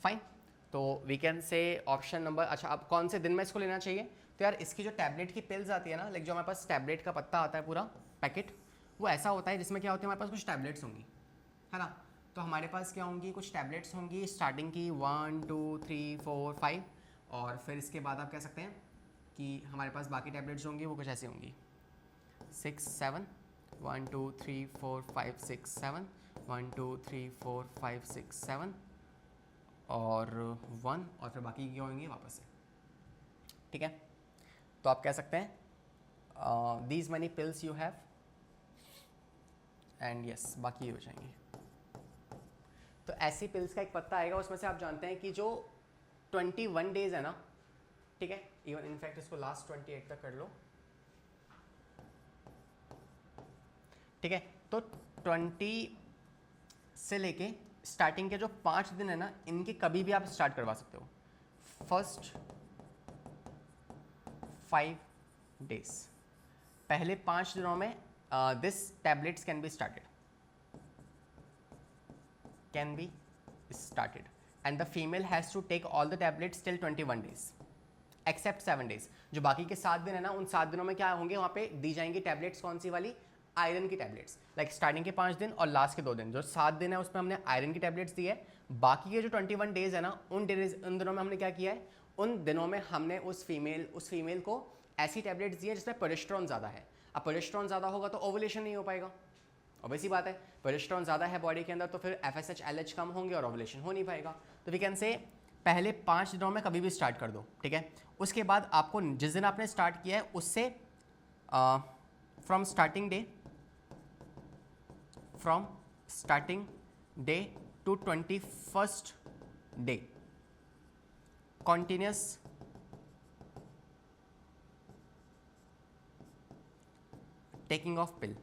fine. तो we can say option number, अच्छा अब कौन से दिन में इसको लेना चाहिए, तो यार इसकी जो टैबलेट की पिल्स आती है ना, लाइक जो हमारे पास टैबलेट का पत्ता आता है पूरा पैकेट, वो ऐसा होता है जिसमें क्या होती है, हमारे पास कुछ टैबलेट्स होंगी, है ना। तो हमारे पास क्या होंगी, कुछ टैबलेट्स होंगी स्टार्टिंग की 1 2 3 4 5, और फिर इसके बाद आप कह सकते हैं कि हमारे पास बाकी टैबलेट्स होंगी वो कुछ ऐसी होंगी 6 7 1 2 3 4 5 6 7 1 2 3 4 5 6 7 और 1, और फिर बाकी क्या होंगी वापस से, ठीक है। तो आप कह सकते हैं these money pills you have and yes, बाकी हो जाएंगे। तो ऐसी पिल्स का एक पत्ता आएगा, उसमें से आप जानते हैं कि जो 21 डेज है ना, ठीक है, इवन इनफैक्ट इसको लास्ट 28 तक कर लो, ठीक है। तो 20 से लेके स्टार्टिंग के जो 5 दिन है ना, इनके कभी भी आप स्टार्ट करवा सकते हो, फर्स्ट 5 डेज, पहले 5 दिनों में this tablets can be started, can be started, and the female has to take all the tablets till 21 days except 7 days. जो बाकी के 7 दिन है ना, उन 7 दिनों में क्या होंगे, वहाँ पे दी जाएंगी टैबलेट्स, कौन सी वाली, आयरन की टैबलेट्स, लाइक स्टार्टिंग के 5 दिन और लास्ट के 2 दिन, जो 7 दिन है उसमें हमने आयरन की टैबलेट्स दी है। बाकी के जो 21 डेज है ना, उन दिनों में हमने क्या किया है, उन दिनों में हमने उस फीमेल को ऐसी टैबलेट्स दी है जिसमें प्रोजेस्टेरोन ज़्यादा है। अब प्रोजेस्टेरोन ज़्यादा होगा तो ओवुलेशन नहीं हो पाएगा, ऑब्वियस सी बात है, प्रोजेस्टेरोन ज़्यादा है बॉडी के अंदर तो फिर FSH LH कम होंगे और ओवुलेशन हो नहीं पाएगा। तो वी कैन से पहले 5 दिनों में कभी भी स्टार्ट कर दो, ठीक है। उसके बाद आपको जिस दिन आपने स्टार्ट किया है उससे from starting day to 21st day continuous taking of pill.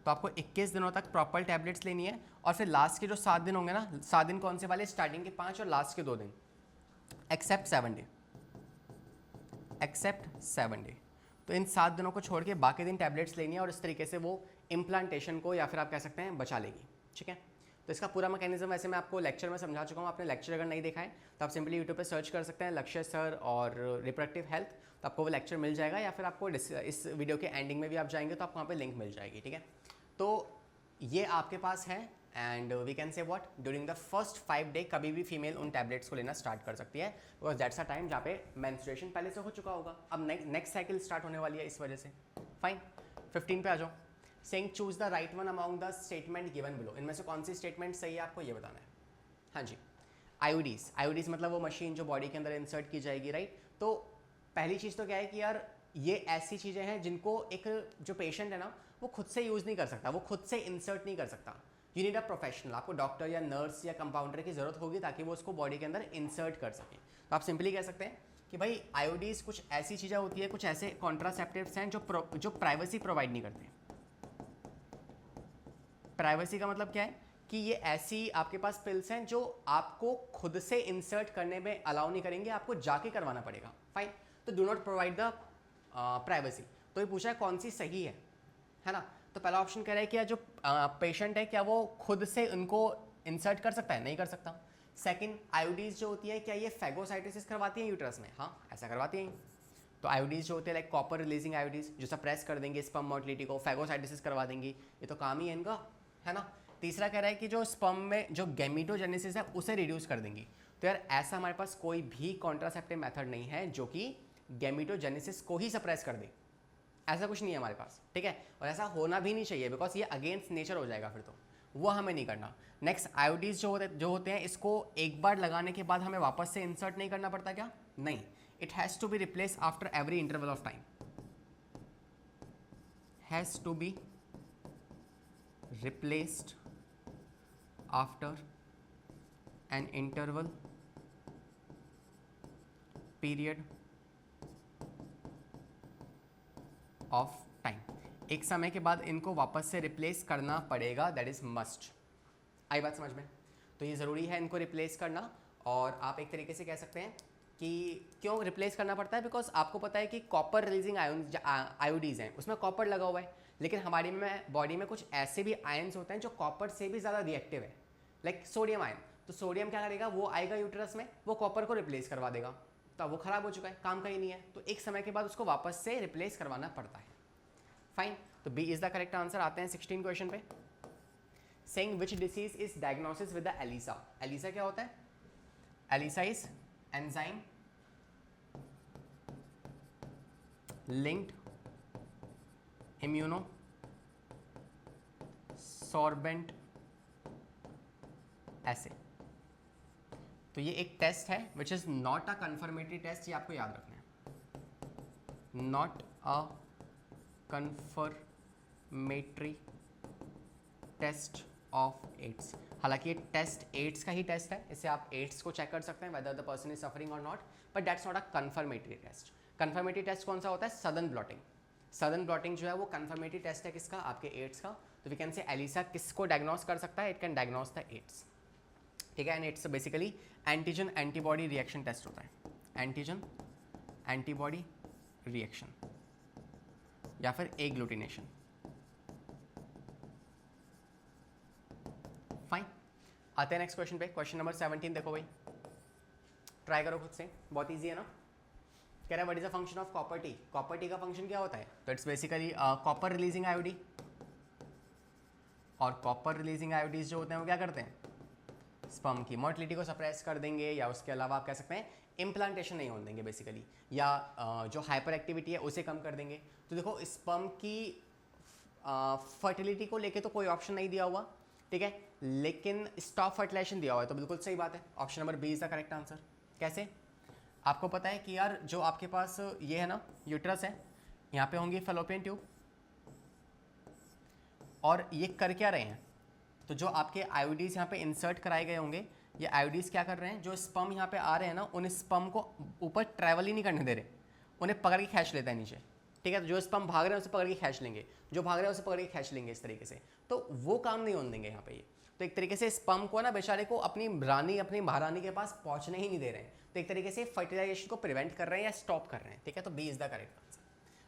तो आपको 21 दिनों तक प्रॉपर टैबलेट्स लेनी है, और फिर लास्ट के जो 7 दिन होंगे ना, 7 दिन कौन से वाले, स्टार्टिंग के 5 और लास्ट के 2 दिन, एक्सेप्ट 7 डे, एक्सेप्ट 7 डे। तो इन 7 दिनों को छोड़ के बाकी दिन टैबलेट्स लेनी है, और इस तरीके से वो इम्प्लांटेशन को या फिर आप कह सकते हैं बचा लेगी, ठीक है। तो इसका पूरा मैकेनिज्म वैसे मैं आपको लेक्चर में समझा चुका हूँ, आपने लेक्चर अगर नहीं देखा है तो आप सिंपली यूट्यूब पे सर्च कर सकते हैं लक्ष्य सर और रिप्रोडक्टिव हेल्थ, तो आपको वो लेक्चर मिल जाएगा, या फिर आपको इस वीडियो के एंडिंग में भी आप जाएंगे तो आपको वहाँ पे लिंक मिल जाएगी, ठीक है। तो ये आपके पास है, and we can say what, during the first 5 day कभी भी फीमेल उन टैबलेट्स को लेना स्टार्ट कर सकती है, बिकॉज दैट्स अ टाइम जहाँ पे मेंस्ट्रुएशन पहले से हो चुका होगा, अब नेक्स्ट साइकिल स्टार्ट होने वाली है इस वजह से, फाइन। 15 पे आ जाओ, saying choose the right one among the statement given below, इनमें से कौन सी स्टेटमेंट सही है आपको ये बताना है। हाँ जी, आईओडीज मतलब वो मशीन जो बॉडी के अंदर इंसर्ट की जाएगी, राइट। तो पहली चीज़ तो क्या है कि यार ये ऐसी चीज़ें हैं जिनको एक जो पेशेंट है ना वो खुद से यूज़ नहीं कर सकता, वो खुद से इंसर्ट नहीं कर सकता, यू नीड अ प्रोफेशनल, आपको डॉक्टर या नर्स या कंपाउंडर की ज़रूरत होगी ताकि वो उसको बॉडी के अंदर इंसर्ट कर सके। तो आप सिंपली कह सकते हैं कि भाई आईओडीज कुछ ऐसी चीज़ें होती है, कुछ ऐसे कॉन्ट्रासेप्टिव्स हैं जो प्राइवेसी प्रोवाइड नहीं करते। प्राइवेसी का मतलब क्या है कि ये ऐसी आपके पास पिल्स हैं जो आपको खुद से इंसर्ट करने में अलाउ नहीं करेंगे, आपको जाके करवाना पड़ेगा, फाइन। तो do not provide the privacy. तो ये पूछा है कौन सी सही है ना। तो पहला ऑप्शन कह रहा है कि जो पेशेंट है क्या वो खुद से उनको इंसर्ट कर सकता है? नहीं कर सकता। सेकंड, आईओडीज जो होती है क्या ये फैगोसाइटोसिस करवाती है यूट्रस में? हाँ, ऐसा करवाती हैं। तो आईओडीज जो होते हैं लाइक कॉपर रिलीजिंग आईओडीज जो सप्रेस कर देंगे स्पर्म मोटिलिटी को, फैगोसाइटोसिस करवा देंगी, ये तो काम ही है इनका, है ना। तीसरा कह रहा है कि जो स्पर्म में जो गैमीटोजेनेसिस है उसे रिड्यूस कर देंगी। तो यार ऐसा हमारे पास कोई भी कॉन्ट्रासेप्टिव मेथड नहीं है जो कि गैमीटोजेनेसिस को ही सप्रेस कर दे, ऐसा कुछ नहीं है हमारे पास, ठीक है। और ऐसा होना भी नहीं चाहिए बिकॉज ये अगेंस्ट नेचर हो जाएगा फिर, तो वो हमें नहीं करना। नेक्स्ट, आयोडीज जो होते हैं इसको एक बार लगाने के बाद हमें वापस से इंसर्ट नहीं करना पड़ता क्या? नहीं, it has to be replace after every interval of time, has to be replaced after an interval period of time. एक समय के बाद इनको वापस से रिप्लेस करना पड़ेगा, दैट इज मस्ट। आई बात समझ में? तो ये ज़रूरी है इनको रिप्लेस करना। और आप एक तरीके से कह सकते हैं कि क्यों रिप्लेस करना पड़ता है, बिकॉज आपको पता है कि कॉपर रिलीजिंग आयोडीज हैं उसमें कॉपर लगा हुआ है, लेकिन हमारी में बॉडी में कुछ ऐसे भी आयन्स होते हैं जो कॉपर से भी ज़्यादा रिएक्टिव है, लाइक सोडियम आयन। तो सोडियम क्या करेगा, वो आएगा यूट्रस में, वो कॉपर को रिप्लेस करवा देगा, तो वो खराब हो चुका है, काम का ही नहीं है, तो एक समय के बाद उसको वापस से रिप्लेस करवाना पड़ता है। फाइन, तो B is the correct answer. आते हैं 16 क्वेश्चन पे। Saying which disease is diagnosis with the ELISA. ELISA क्या होता है? ELISA is enzyme linked immuno sorbent acid. तो ये एक टेस्ट है which is not a confirmatory test, ये आपको याद रखना है, not a confirmatory test of AIDS. हालांकि ये टेस्ट एड्स का ही टेस्ट है, इससे आप एड्स को चेक कर सकते हैं whether the person is suffering और not, but that's not a confirmatory test. Confirmatory test कौन सा होता है? Southern blotting. सदर्न ब्लॉटिंग जो है वो कन्फर्मेटरी टेस्ट है किसका? आपके एड्स का। तो वी कैन से एलिसा किसको डायग्नोस कर सकता है? It can diagnose the AIDS, ठीक है। And it's basically antigen antibody reaction test होता है, एंटीजन एंटीबॉडी रिएक्शन या फिर एग्लूटिनेशन। फाइन, आते हैं नेक्स्ट क्वेश्चन पे। क्वेश्चन नंबर 17 देखो भाई, ट्राई करो खुद से, बहुत इजी है ना। कह रहा है what is the function of copper T. Copper T का फंक्शन क्या होता है? तो इट्स बेसिकली कॉपर रिलीजिंग आयोडी, और कॉपर रिलीजिंग आयोडीज जो होते हैं वो क्या करते हैं? स्पर्म की मोटिलिटी को सप्रेस कर देंगे, या उसके अलावा आप कह सकते हैं इम्प्लांटेशन नहीं होने देंगे बेसिकली, या जो हाइपर एक्टिविटी है उसे कम कर देंगे। तो देखो स्पर्म की फर्टिलिटी को लेके तो कोई ऑप्शन नहीं दिया हुआ, ठीक है, लेकिन स्टॉप फर्टिलाइजेशन दिया हुआ है, तो बिल्कुल सही बात है, option number B is the correct answer. कैसे? आपको पता है कि यार जो आपके पास ये है ना यूट्रस है, यहाँ पे होंगी फेलोपियन ट्यूब, और ये कर क्या रहे हैं? तो जो आपके आयोडीज यहाँ पे इंसर्ट कराए गए होंगे, ये आयोडीज क्या कर रहे हैं? जो स्पर्म यहाँ पे आ रहे हैं ना, उन स्पर्म को ऊपर ट्रैवल ही नहीं करने दे रहे, उन्हें पकड़ के खींच लेता है नीचे, ठीक है। तो जो स्पर्म भाग रहे हैं उसे पकड़ के खींच लेंगे, जो भाग रहे हैं उसे पकड़ के खींच लेंगे, इस तरीके से। तो वो काम नहीं होने देंगे यहाँ पे ये। तो एक तरीके से स्पर्म को ना बेचारे को अपनी रानी, अपनी महारानी के पास पहुँचने ही नहीं दे रहे हैं, तो एक तरीके से फर्टिलाइजेशन को प्रिवेंट कर रहे हैं या स्टॉप कर रहे हैं, ठीक है। तो B is the correct answer.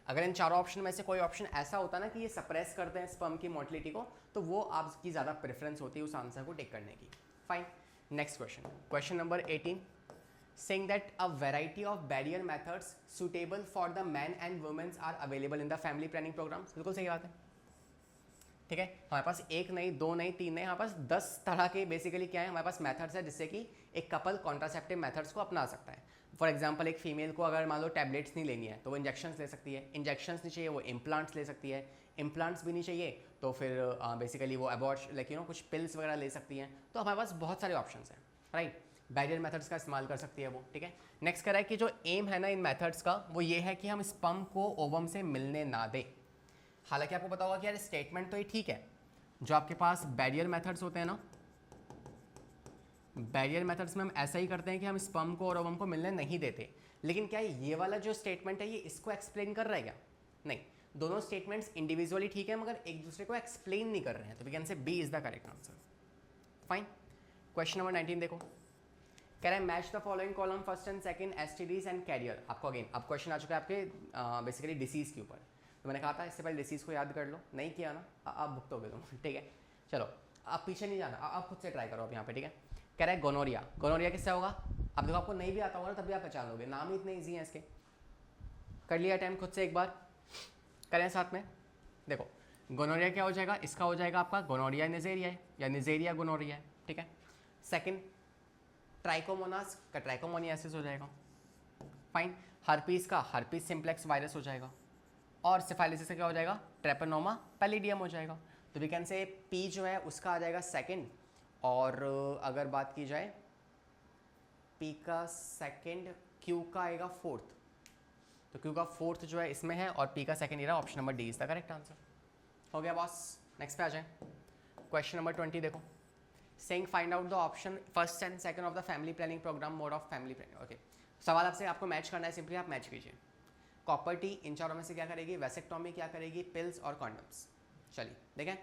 अगर इन चारों ऑप्शन में से कोई ऑप्शन ऐसा होता ना कि ये सप्रेस करते हैं स्पर्म की मोटिलिटी को, तो वो आपकी ज़्यादा प्रेफरेंस होती है उस आंसर को टेक करने की। Fine, next question, question number 18, saying that a variety of barrier methods suitable for the men and women are available in the family planning programs। बिल्कुल सही बात है, ठीक है। हमारे पास एक नहीं, दो नहीं, तीन नहीं, हमारे पास 10 तरह के बेसिकली क्या है, हमारे पास मेथड्स है जिससे कि एक कपल कॉन्ट्रासेप्टिव मेथड्स को अपना सकता है। फॉर एग्जांपल एक फीमेल को अगर मान लो टैबलेट्स नहीं लेनी है तो वो इंजेक्शंस ले सकती है, इंजेक्शंस नहीं चाहिए वो इम्प्लांट्स ले सकती है, इम्प्लांट्स भी नहीं चाहिए तो फिर बेसिकली वो अबॉर्ट लाइक कुछ पिल्स वगैरह ले सकती हैं। तो हमारे पास बहुत सारे ऑप्शन हैं, राइट। बैरियर मेथड्स का इस्तेमाल कर सकती है वो, ठीक है। नेक्स्ट कह रहा है कि जो एम है ना इन मेथड्स का वो ये है कि हम स्पर्म को ओवम से मिलने ना दें। हालांकि आपको पता होगा कि यार स्टेटमेंट तो ये ठीक है, जो आपके पास बैरियर मेथड्स होते हैं ना, बैरियर मेथड्स में हम ऐसा ही करते हैं कि हम स्पर्म को और ओवम को मिलने नहीं देते, लेकिन क्या ये वाला जो स्टेटमेंट है ये इसको एक्सप्लेन कर रहा है क्या? नहीं, दोनों स्टेटमेंट्स इंडिविजुअली ठीक है मगर एक दूसरे को एक्सप्लेन नहीं कर रहे हैं, तो we can say B is the correct answer. Fine, question number 19 देखो, कह रहा है match the following column first and second STDs and carrier. आपको अगेन अब क्वेश्चन आ चुका है आपके बेसिकली डिसीज के ऊपर। तो मैंने कहा था इससे पहले डिसीज को याद कर लो, नहीं किया ना, आप भुगतोगे तुम, ठीक है। चलो आप पीछे नहीं जाना, आप खुद से ट्राई करो अब यहाँ पे, ठीक है। कह रहा है गोनोरिया, गोनोरिया किससे होगा? अब देखो आपको नहीं भी आता होगा ना तब भी आप पहचान लोगे, नाम ही इतने ईजी हैं इसके। कर लिया अटेम्प्ट खुद से एक बार, करें साथ में। देखो गोनोरिया क्या हो जाएगा, इसका हो जाएगा आपका गोनोरिया निजेरिया या निजेरिया गोनोरिया, ठीक है। सेकंड ट्राइकोमोनास का ट्राइकोमोनियासिस हो जाएगा, फाइन। हर्पीस का हर्पीस सिम्प्लेक्स वायरस हो जाएगा, और सिफाइलिसिस का क्या हो जाएगा? ट्रेपेनोमा पैलिडियम हो जाएगा। तो वी कैन से पी जो है उसका आ जाएगा सेकंड, और अगर बात की जाए पी का सेकंड, क्यू का आएगा फोर्थ, तो क्यू का फोर्थ जो है इसमें है, और पी का सेकंड रहा, option number D is the correct answer. हो गया बॉस, नेक्स्ट पे आ जाए। क्वेश्चन नंबर 20 देखो, saying find out the option first and second of the family planning programme, mode of family planning. Okay, सवाल आपसे आपको मैच करना है, सिंपली आप मैच कीजिए। कॉपर टी इन चारों में से क्या करेगी? वेसेक्टोमी क्या करेगी? पिल्स और कॉन्डम्स। चलिए देखें,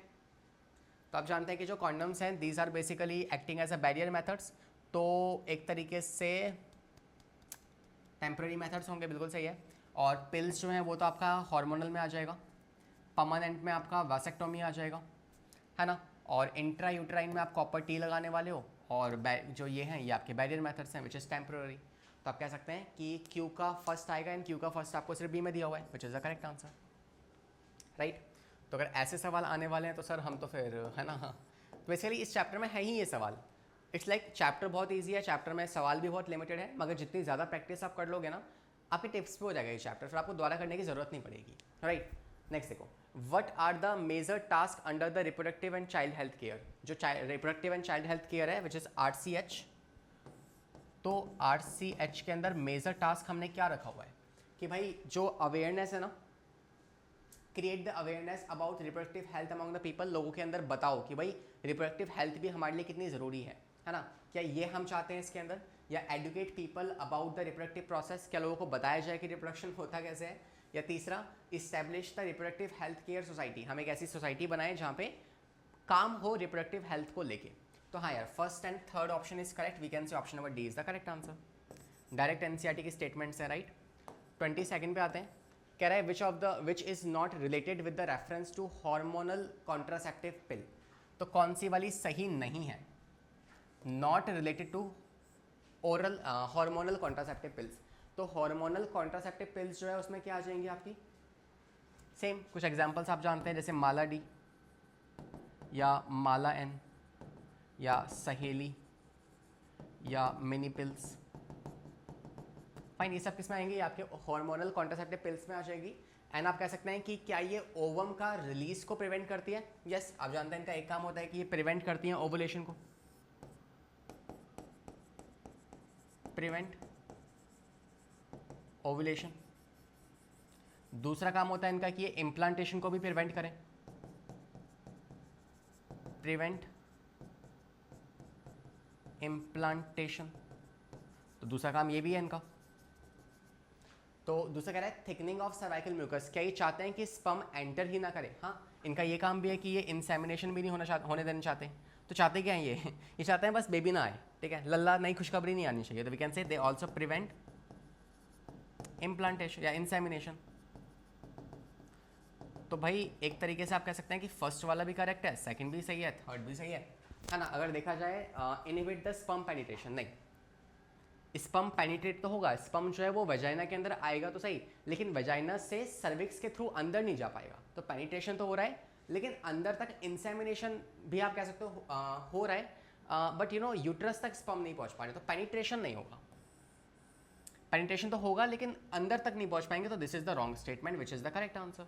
तो आप जानते हैं कि जो कॉन्डम्स हैं these are basically acting as a barrier methods, तो एक तरीके से टेम्पररी मेथड्स होंगे, बिल्कुल सही है। और पिल्स जो हैं वो तो आपका हार्मोनल में आ जाएगा, परमानेंट में आपका वेसेक्टोमी आ जाएगा, है ना। और इंट्रा यूट्राइन में आप कॉपर टी लगाने वाले हो, और जो ये हैं ये आपके बैरियर मेथड्स हैं विच इज़ टेम्पररी। तो आप कह सकते हैं कि क्यू का फर्स्ट आएगा, एंड क्यू का फर्स्ट आपको सिर्फ बी में दिया हुआ है, which is the correct answer, right. तो अगर ऐसे सवाल आने वाले हैं तो सर हम तो फिर, है ना। तो बेसिकली इस चैप्टर में है ही ये सवाल, इट्स लाइक चैप्टर बहुत ईजी है, चैप्टर में सवाल भी बहुत लिमिटेड है, मगर जितनी ज़्यादा प्रैक्टिस आप कर लोगे ना आपके टिप्स पे हो जाएगा ये चैप्टर, फिर आपको दोबारा करने की ज़रूरत नहीं पड़ेगी, राइट। नेक्स्ट देखो, what are the major task under the reproductive and child health care. जो reproductive and child health care है विच इज़ RCH, तो RCH के अंदर मेजर टास्क हमने क्या रखा हुआ है कि भाई जो अवेयरनेस है ना, create the awareness about reproductive health among the people, लोगों के अंदर बताओ कि भाई रिप्रोडक्टिव हेल्थ भी हमारे लिए कितनी ज़रूरी है ना। क्या ये हम चाहते हैं इसके अंदर, या educate people about the reproductive process, क्या लोगों को बताया जाए कि रिप्रोडक्शन होता कैसे है। या तीसरा, establish the reproductive health care society, हम एक ऐसी सोसाइटी बनाएं जहाँ पे काम हो रिप्रोडक्टिव हेल्थ को लेके। तो हाँ यार, first and third option is correct, we can say option number D is the correct answer. Direct NCERT की स्टेटमेंट्स है, राइट। 22 पे आते हैं, कह रहा है which is not related with the reference to hormonal contraceptive pill. तो कौन सी वाली सही नहीं है? Not related to oral hormonal contraceptive pills. तो हार्मोनल कॉन्ट्रासेप्टिव पिल्स जो है उसमें क्या आ जाएंगी आपकी? सेम कुछ एग्जांपल्स आप जानते हैं, जैसे माला डी या माला एन या सहेली या मिनी पिल्स, फाइन। ये सब किस में आएंगे? ये आपके हार्मोनल कॉन्ट्रासेप्टिव पिल्स में आ जाएगी। एंड आप कह सकते हैं कि क्या ये ओवम का रिलीज को प्रिवेंट करती है? यस, आप जानते हैं इनका एक काम होता है कि ये प्रिवेंट करती हैं ओवुलेशन को, प्रिवेंट ओवुलेशन। दूसरा काम होता है इनका कि ये इम्प्लांटेशन को भी प्रिवेंट करें, प्रिवेंट इम्प्लांटेशन। तो दूसरा काम ये भी है इनका। तो दूसरा कह रहा है थिकनिंग ऑफ सर्वाइकल म्यूकस, क्या ये चाहते हैं कि स्पर्म एंटर ही ना करे? हाँ, इनका ये काम भी है कि ये इंसेमिनेशन भी नहीं होने देना चाहते। तो चाहते क्या है ये चाहते हैं बस बेबी ना आए, ठीक है, लल्ला नई खुशखबरी नहीं आनी चाहिए। तो we can say they also prevent implantation या इंसेमिनेशन। तो भाई एक तरीके से आप कह सकते हैं कि फर्स्ट वाला भी करेक्ट है, सेकंड भी सही है, थर्ड भी सही है ना। अगर देखा जाए इनहिबिट द स्पर्म पेनिट्रेशन, नहीं, स्पर्म पेनिट्रेट तो होगा, स्पर्म जो है वो वेजाइना के अंदर आएगा तो सही, लेकिन वेजाइना से सर्विक्स के थ्रू अंदर नहीं जा पाएगा। तो पेनिट्रेशन तो हो रहा है, लेकिन अंदर तक इंसेमिनेशन भी आप कह सकते हो रहा है, बट यूट्रस तक स्पर्म नहीं पहुंच पा रहे, तो पेनिट्रेशन नहीं होगा। पेनिट्रेशन तो होगा लेकिन अंदर तक नहीं पहुंच पाएंगे, तो this is the wrong statement which is the correct answer.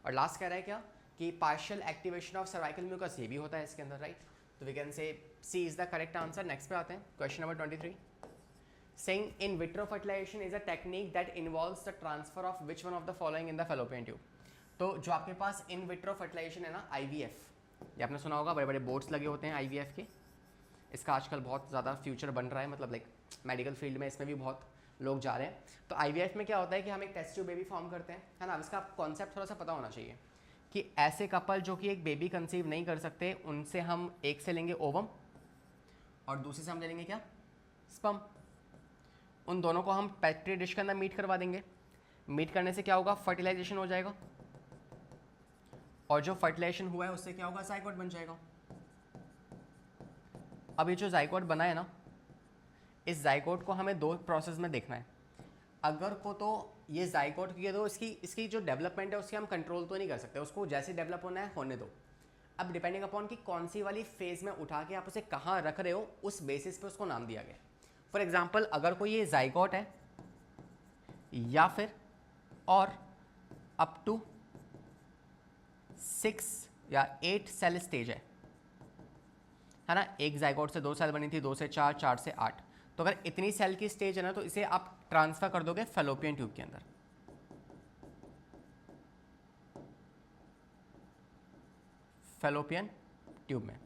और लास्ट कह रहा है क्या कि partial activation of cervical mucus, ये भी होता है इसके अंदर, राइट। तो we can say C is the correct answer. Next पे आते हैं, question number 23, saying in vitro fertilization is a technique that involves the transfer of which one of the following in the fallopian tube। तो जो आपके पास इन vitro fertilisation है ना, IVF, ये आपने सुना होगा, बड़े बड़े बोर्ड्स लगे होते हैं IVF के। इसका आजकल बहुत ज़्यादा फ्यूचर बन रहा है, मतलब लाइक मेडिकल फील्ड में इसमें भी बहुत लोग जा रहे हैं। तो IVF में क्या होता है कि हम एक टेस्ट ट्यूब बेबी फॉर्म करते हैं, है ना। इसका कॉन्सेप्ट थोड़ा सा पता होना चाहिए कि ऐसे कपल जो कि एक बेबी कंसीव नहीं कर सकते, उनसे हम एक से लेंगे ओवम और दूसरे से हम ले लेंगे क्या, स्पर्म। उन दोनों को हम पेट्री डिश के अंदर मीट करवा देंगे। मीट करने से क्या होगा, फर्टिलाइजेशन हो जाएगा, और जो फर्टिलाइजेशन हुआ है उससे क्या होगा, जायगोट बन जाएगा। अब ये जो जाइगोट बना है ना, इस जाइगोट को हमें दो प्रोसेस में देखना है। अगर को तो ये जाइगोट की है तो इसकी जो डेवलपमेंट है उसकी हम कंट्रोल तो नहीं कर सकते, उसको जैसे डेवलप होना है होने दो। अब डिपेंडिंग अपॉन कि कौन सी वाली फेज में उठा के आप उसे कहाँ रख रहे हो, उस बेसिस पे उसको नाम दिया गया। फॉर एग्जाम्पल अगर कोई ये जाइगोट है या फिर और अप टू 6 या 8 सेल स्टेज है ना, एक जाइगोट से 2 सेल बनी थी, 2 से 4, 4 से 8, तो अगर इतनी सेल की स्टेज है ना तो इसे आप ट्रांसफर कर दोगे फैलोपियन ट्यूब के अंदर। फैलोपियन ट्यूब में,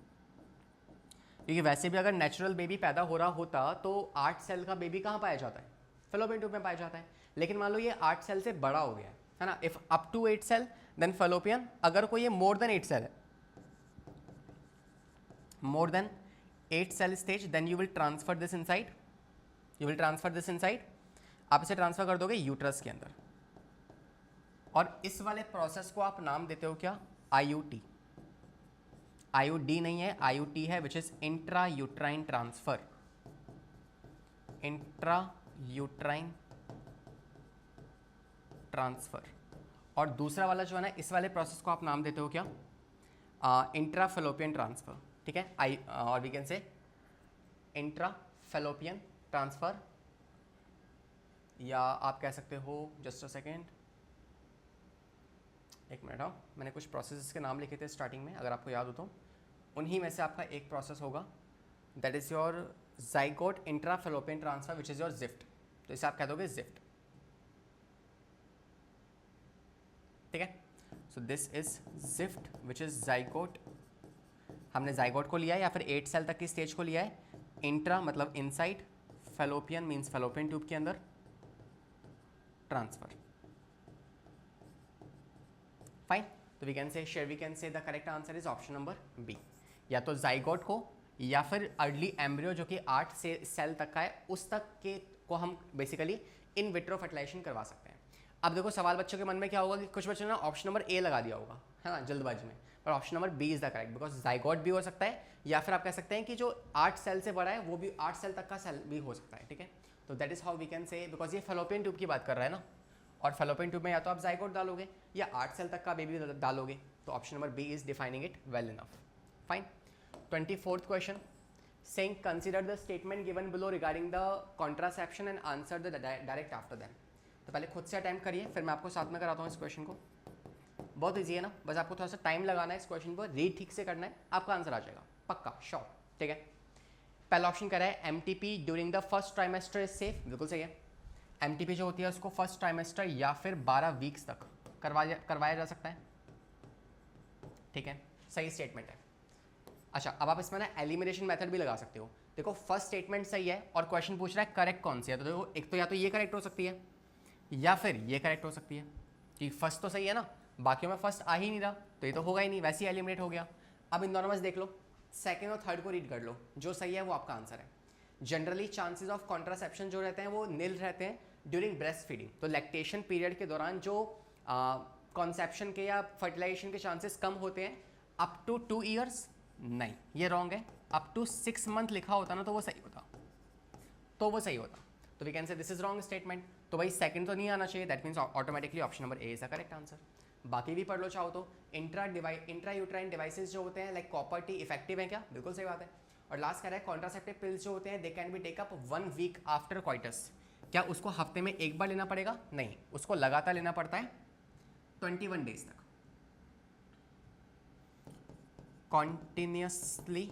क्योंकि वैसे भी अगर नेचुरल बेबी पैदा हो रहा होता तो 8 सेल का बेबी कहाँ पाया जाता है, फैलोपियन ट्यूब में पाया जाता है। लेकिन मान लो ये 8 सेल से बड़ा हो गया है ना, if up to 8 cell then fallopian. अगर कोई ये मोर देन 8 सेल है, more than 8 cell stage, then you will transfer this inside, आप इसे ट्रांसफर कर दोगे यूट्रस के अंदर। और इस वाले प्रोसेस को आप नाम देते हो क्या, IUT। IUD नहीं है, IUT है, which is intra uterine transfer. Intra uterine transfer. और दूसरा वाला जो है ना, इस वाले प्रोसेस को आप नाम देते हो क्या, इंट्रा फैलोपियन ट्रांसफर। ठीक है, और we can say intra fallopian transfer, या आप कह सकते हो, जस्ट अ सेकेंड, एक मिनट, हाँ मैंने कुछ प्रोसेस के नाम लिखे थे स्टार्टिंग में, अगर आपको याद हो तो उन्हीं में से आपका एक प्रोसेस होगा, that is your zygote intra fallopian transfer which is your gift. तो इसे आप कह दोगे जिफ्ट। ठीक है, सो this is gift which is zygote. हमने जाइगोट को लिया है या फिर 8 सेल तक की स्टेज को लिया है, इंट्रा मतलब inside, fallopian means fallopian tube के अंदर, ट्रांसफर। फाइन, तो we can say the correct answer is option number B. या तो जाइगोट को या फिर अर्ली एम्ब्रियो जो कि 8 से सेल तक का है, उस तक के को हम बेसिकली इन विट्रो फर्टिलाइजेशन करवा सकते हैं। अब देखो सवाल बच्चों के मन में क्या होगा कि कुछ बच्चों ने ऑप्शन नंबर ए लगा दिया होगा, है ना, जल्दबाजी में, पर option number B is the correct, because zygote भी हो सकता है, या फिर आप कह सकते हैं कि जो 8 सेल से बड़ा है वो भी 8 सेल तक का सेल भी हो सकता है। ठीक है, तो that is how we can say, because ये फैलोपियन ट्यूब की बात कर रहा है ना, और फैलोपियन ट्यूब में या तो आप जाइगोट डालोगे या 8 सेल तक का बेबी डालोगे, तो option number B is defining it well enough. Fine, 24th question, saying consider the statement given below regarding the contraception and answer the direct after them। तो पहले खुद से अटेम्प्ट करिए, फिर मैं आपको साथ में कराता हूँ इस क्वेश्चन को। बहुत ईजी है ना, बस आपको थोड़ा सा टाइम लगाना है इस क्वेश्चन पर, रीड ठीक से करना है, आपका आंसर आ जाएगा पक्का, श्योर। ठीक है, पहला ऑप्शन कह रहा है MTP during the first trimester is safe, बिल्कुल सही है। MTP जो होती है उसको फर्स्ट ट्राइमेस्टर या फिर 12 वीक्स तक करवाया जा सकता है। ठीक है, सही स्टेटमेंट है। अच्छा, अब आप इसमें ना एलिमिनेशन मेथड भी लगा सकते हो। देखो फर्स्ट स्टेटमेंट सही है और क्वेश्चन पूछ रहा है करेक्ट कौन सी है, तो देखो एक तो या तो ये करेक्ट हो सकती है या फिर ये करेक्ट हो सकती है, कि फर्स्ट तो सही है ना, बाकियों में फर्स्ट आ ही नहीं रहा तो ये तो होगा ही नहीं, वैसे ही एलिमिनेट हो गया। अब इन दोनों में से देख लो, सेकेंड और थर्ड को रीड कर लो, जो सही है वो आपका आंसर है। जनरली चांसेस ऑफ कॉन्ट्रासेप्शन जो रहते हैं वो नील रहते हैं ड्यूरिंग ब्रेस्ट फीडिंग, तो लैक्टेशन पीरियड के दौरान जो कॉन्सेप्शन के या फर्टिलाइजेशन के चांसेस कम होते हैं। अप टू 2 ईयर्स नहीं, ये रॉन्ग है, अप टू 6 मंथ लिखा होता ना तो वो सही होता, तो we can say this is wrong statement. तो भाई सेकंड तो नहीं आना चाहिए, that means automatically option number A is the correct answer. बाकी भी पढ़ लो चाहो तो। इंट्रा यूट्राइन डिवाइसेस जो होते हैं लाइक कॉपर टी इफेक्टिव है क्या, बिल्कुल सही बात है। और लास्ट कह रहा है कॉन्ट्रासेप्टिव पिल्स जो होते हैं they can be take up 1 week after coitus, क्या उसको हफ्ते में एक बार लेना पड़ेगा, नहीं, उसको लगातार लेना पड़ता है 21 डेज तक, continuously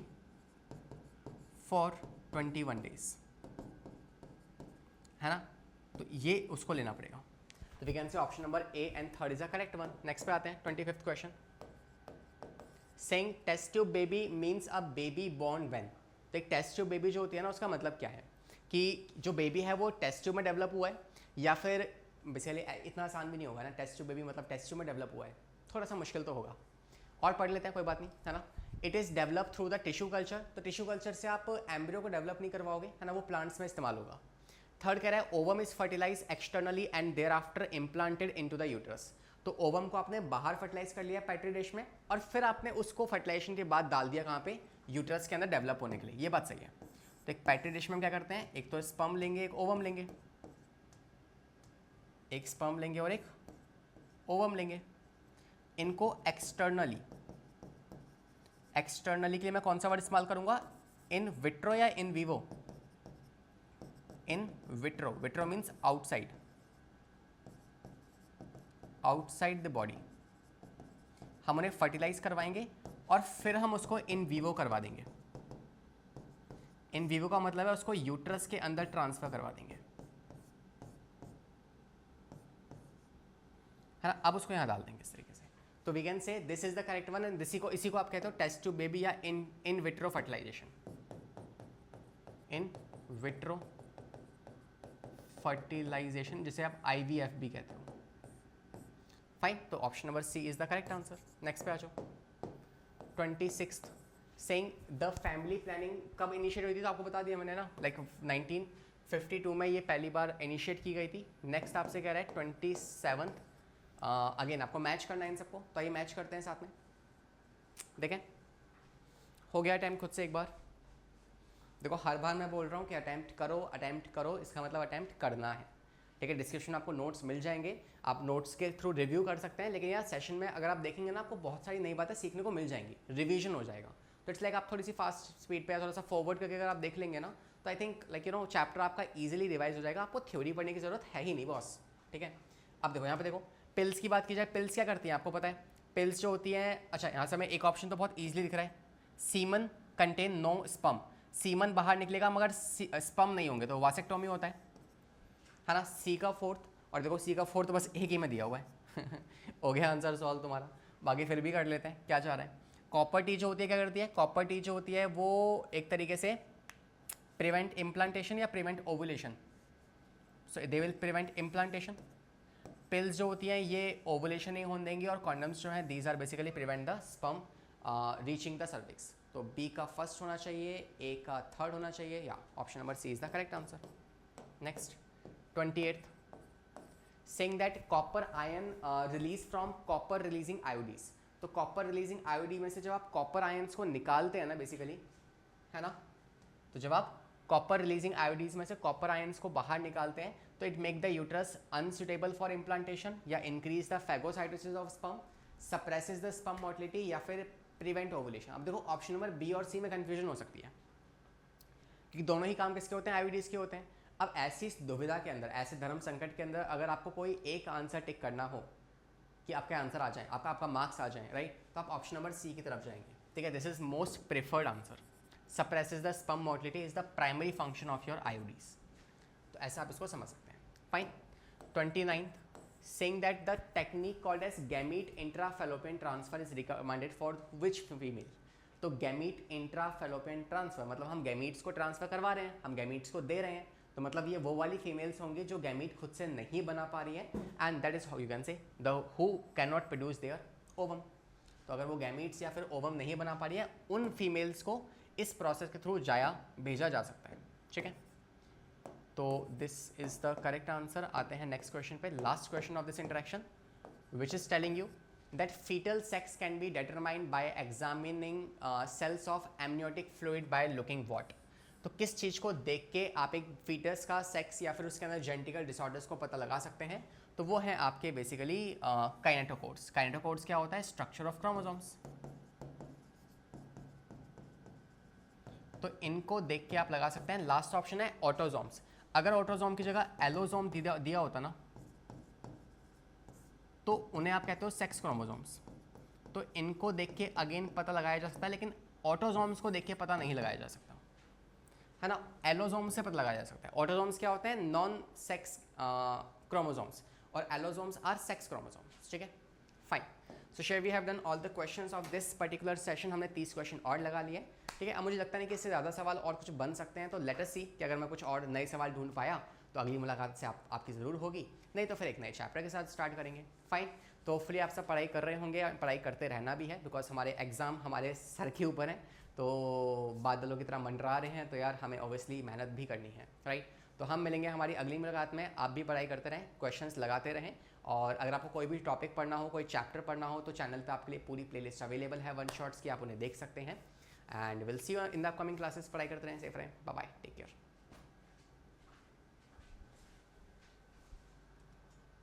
for 21 days, है ना, तो ये उसको लेना पड़ेगा। तो we can say option number A and third is the correct one. Next पे आते हैं 25th question, saying test tube baby means a baby born when. तो एक टेस्ट ट्यूब बेबी जो होती है ना, उसका मतलब क्या है कि जो बेबी है वो टेस्ट ट्यूब में डेवलप हुआ है, या फिर बेसिकली इतना आसान भी नहीं होगा ना, टेस्ट ट्यूब बेबी मतलब टेस्ट ट्यूब में डेवलप हुआ है, थोड़ा सा मुश्किल तो होगा, और पढ़ लेते हैं कोई बात नहीं, है ना। It is develop through the tissue culture, तो टिश्यू कल्चर से आप एम्ब्रियो को डेवलप नहीं करवाओगे, है ना, वो प्लांट्स में इस्तेमाल होगा। थर्ड कह रहा है ovum is fertilize externally and thereafter implanted into the uterus, तो ओवम को आपने बाहर फर्टिलाइज कर लिया पेट्री डिश में, और फिर आपने उसको फर्टिलाइजेशन के बाद डाल दिया कहाँ पे, यूट्रस के अंदर डेवलप होने के लिए। ये बात सही है। तो एक पेट्री डिश में हम क्या करते हैं, एक तो स्पर्म लेंगे, एक ओवम लेंगे, एक स्पर्म लेंगे और एक ओवम लेंगे। इनको एक्सटर्नली के लिए मैं कौन सा वर्ड इस्तेमाल करूंगा, इन विट्रो या in vivo? In vitro. Vitro means outside the body. हम उन्हें फर्टिलाइज करवाएंगे और फिर हम उसको इन वीवो करवा देंगे। इन वीवो का मतलब है उसको यूट्रस के अंदर ट्रांसफर करवा देंगे, है ना। अब उसको यहां डाल देंगे इस तरीके से। तो we can say this is the correct one, and इसी को आप कहते हो टेस्ट टू बेबी या in vitro fertilization. In vitro fertilization, जिसे आप IVF भी कहते हो। फाइन, तो option number C is the correct answer. Next पे आ जाओ। 26th saying the family planning कब इनिशिएट हुई थी, तो आपको बता दिया मैंने ना, लाइक 1952 में ये पहली बार इनिशिएट की गई थी। नेक्स्ट आपसे कह रहा है 27th। अगेन आपको मैच करना है इन सबको, तो ये मैच करते हैं साथ में। देखें, हो गया अटैम्प्ट खुद से एक बार। देखो हर बार मैं बोल रहा हूँ कि अटैम्प्ट करो, इसका मतलब अटैम्प्ट करना है, ठीक है। डिस्क्रिप्शन में आपको नोट्स मिल जाएंगे, आप नोट्स के थ्रू रिव्यू कर सकते हैं। लेकिन यार सेशन में अगर आप देखेंगे ना, आपको बहुत सारी नई बातें सीखने को मिल जाएंगी, रिवीजन हो जाएगा। तो इट्स लाइक आप थोड़ी सी फास्ट स्पीड पे थोड़ा सा फॉरवर्ड करके अगर आप देख लेंगे ना, तो आई थिंक लाइक चैप्टर आपका ईजिली रिवाइज हो जाएगा। आपको थ्योरी पढ़ने की जरूरत है ही नहीं बॉस, ठीक है। अब देखो यहाँ पे देखो, पिल्स की बात की जाए, पिल्स क्या करती हैं आपको पता है। पिल्स जो होती हैं, अच्छा यहाँ से हमें एक ऑप्शन तो बहुत ईजिली दिख रहा है, semen contain no sperm. Semen बाहर निकलेगा मगर स्पर्म नहीं होंगे, तो वासेक्टोमी होता है ना। सी का फोर्थ, और देखो सी का फोर्थ तो बस एक ही में दिया हुआ है हो गया आंसर सॉल्व तुम्हारा। बाकी फिर भी कर लेते हैं, क्या चाह रहे हैं। कॉपर टी जो होती है क्या करती है, कॉपर टी जो होती है वो एक तरीके से प्रिवेंट इम्प्लांटेशन या prevent ovulation, so they will prevent implantation. Pills जो होती हैं ये ओवुलेशन नहीं होने देंगी, और कॉन्डम्स जो हैं these are basically prevent the sperm reaching the cervix. तो बी का फर्स्ट होना चाहिए, ए का थर्ड होना चाहिए, या option number C is the correct answer. Next 28th saying that copper ion release from copper releasing IODs। तो copper releasing आयोडी में से जब आप कॉपर आयंस को निकालते हैं ना बेसिकली, है ना, तो जब आप कॉपर रिलीजिंग आयोडीज में से कॉपर आयंस को बाहर निकालते हैं, तो it make the uterus unsuitable for implantation, या increase the phagocytosis of sperm, suppresses the sperm motility, या फिर प्रिवेंट ओवुलेशन। अब देखो ऑप्शन नंबर बी और सी में कंफ्यूजन हो सकती है, क्योंकि दोनों ही काम किसके होते हैं, आयोडीज के होते हैं। अब ऐसी दुविधा के अंदर, ऐसे धर्म संकट के अंदर, अगर आपको कोई एक आंसर टिक करना हो कि आपके आंसर आ जाए, आपका मार्क्स आ जाए, राइट, तो आप ऑप्शन नंबर सी की तरफ जाएंगे, ठीक है। This is most preferred answer. Suppresses the sperm motility is the primary function of your IUDs. तो ऐसा आप इसको समझ सकते हैं। Fine. 29th saying that the technique called as gamete intrafallopian transfer is recommended for which female। तो gamete intrafallopian transfer मतलब हम गैमीट्स को ट्रांसफर करवा रहे हैं, हम गैमीट्स को दे रहे हैं, तो मतलब ये वो वाली फीमेल्स होंगी जो गैमीट खुद से नहीं बना पा रही है, and that is how you can say the who can not produce their ovum. तो अगर वो गैमीट्स या फिर ओवम नहीं बना पा रही है, उन फीमेल्स को इस प्रोसेस के थ्रू भेजा जा सकता है, ठीक है। तो this is the correct answer. आते हैं नेक्स्ट क्वेश्चन पे, last question of this interaction, which is telling you that fetal sex can be determined by examining cells of amniotic fluid by looking what। तो किस चीज़ को देख के आप एक फीटस का सेक्स या फिर उसके अंदर जेनेटिकल डिसऑर्डर्स को पता लगा सकते हैं, तो वो है आपके बेसिकली काइनेटोकोड्स। काइनेटोकोड्स क्या होता है, स्ट्रक्चर ऑफ क्रोमोसोम्स। तो इनको देख के आप लगा सकते हैं। लास्ट ऑप्शन है ऑटोजोम्स। अगर ऑटोजोम की जगह एलोजोम दिया होता ना, तो उन्हें आप कहते हो सेक्स क्रोमोसोम्स। तो इनको देख के अगेन पता लगाया जा सकता है, लेकिन ऑटोजोम्स को देख के पता नहीं लगाया जा सकता, है ना। एलोजोम्स से पता लगाया जा सकता है। ऑटोजोम्स क्या होते हैं, नॉन सेक्स क्रोमोसोम्स, और एलोजोम्स आर सेक्स क्रोमोसोम्स, ठीक है। Fine. So share we have done all the questions of this particular session. हमने 30 क्वेश्चन और लगा लिए, ठीक है। अब मुझे लगता नहीं कि इससे ज़्यादा सवाल और कुछ बन सकते हैं, तो लेट अस सी कि अगर मैं कुछ और नए सवाल ढूंढ पाया तो अगली मुलाकात से आपकी ज़रूर होगी, नहीं तो फिर एक नए चैप्टर के साथ स्टार्ट करेंगे। फाइन। तो होपफुली आप सब पढ़ाई कर रहे होंगे, पढ़ाई करते रहना भी है, बिकॉज हमारे एग्ज़ाम हमारे सर के ऊपर हैं, तो बादलों की तरह मंडरा रहे हैं, तो यार हमें ऑब्वियसली मेहनत भी करनी है, राइट। तो हम मिलेंगे हमारी अगली मुलाकात में। आप भी पढ़ाई करते रहें, क्वेश्चंस लगाते रहें, और अगर आपको कोई भी टॉपिक पढ़ना हो, कोई चैप्टर पढ़ना हो, तो चैनल पे आपके लिए पूरी प्लेलिस्ट अवेलेबल है वन शॉट्स की, आप उन्हें देख सकते हैं। And will see you in the upcoming classes. पढ़ाई करते रहें, सेफ रहें, बाय बाय, टेक केयर।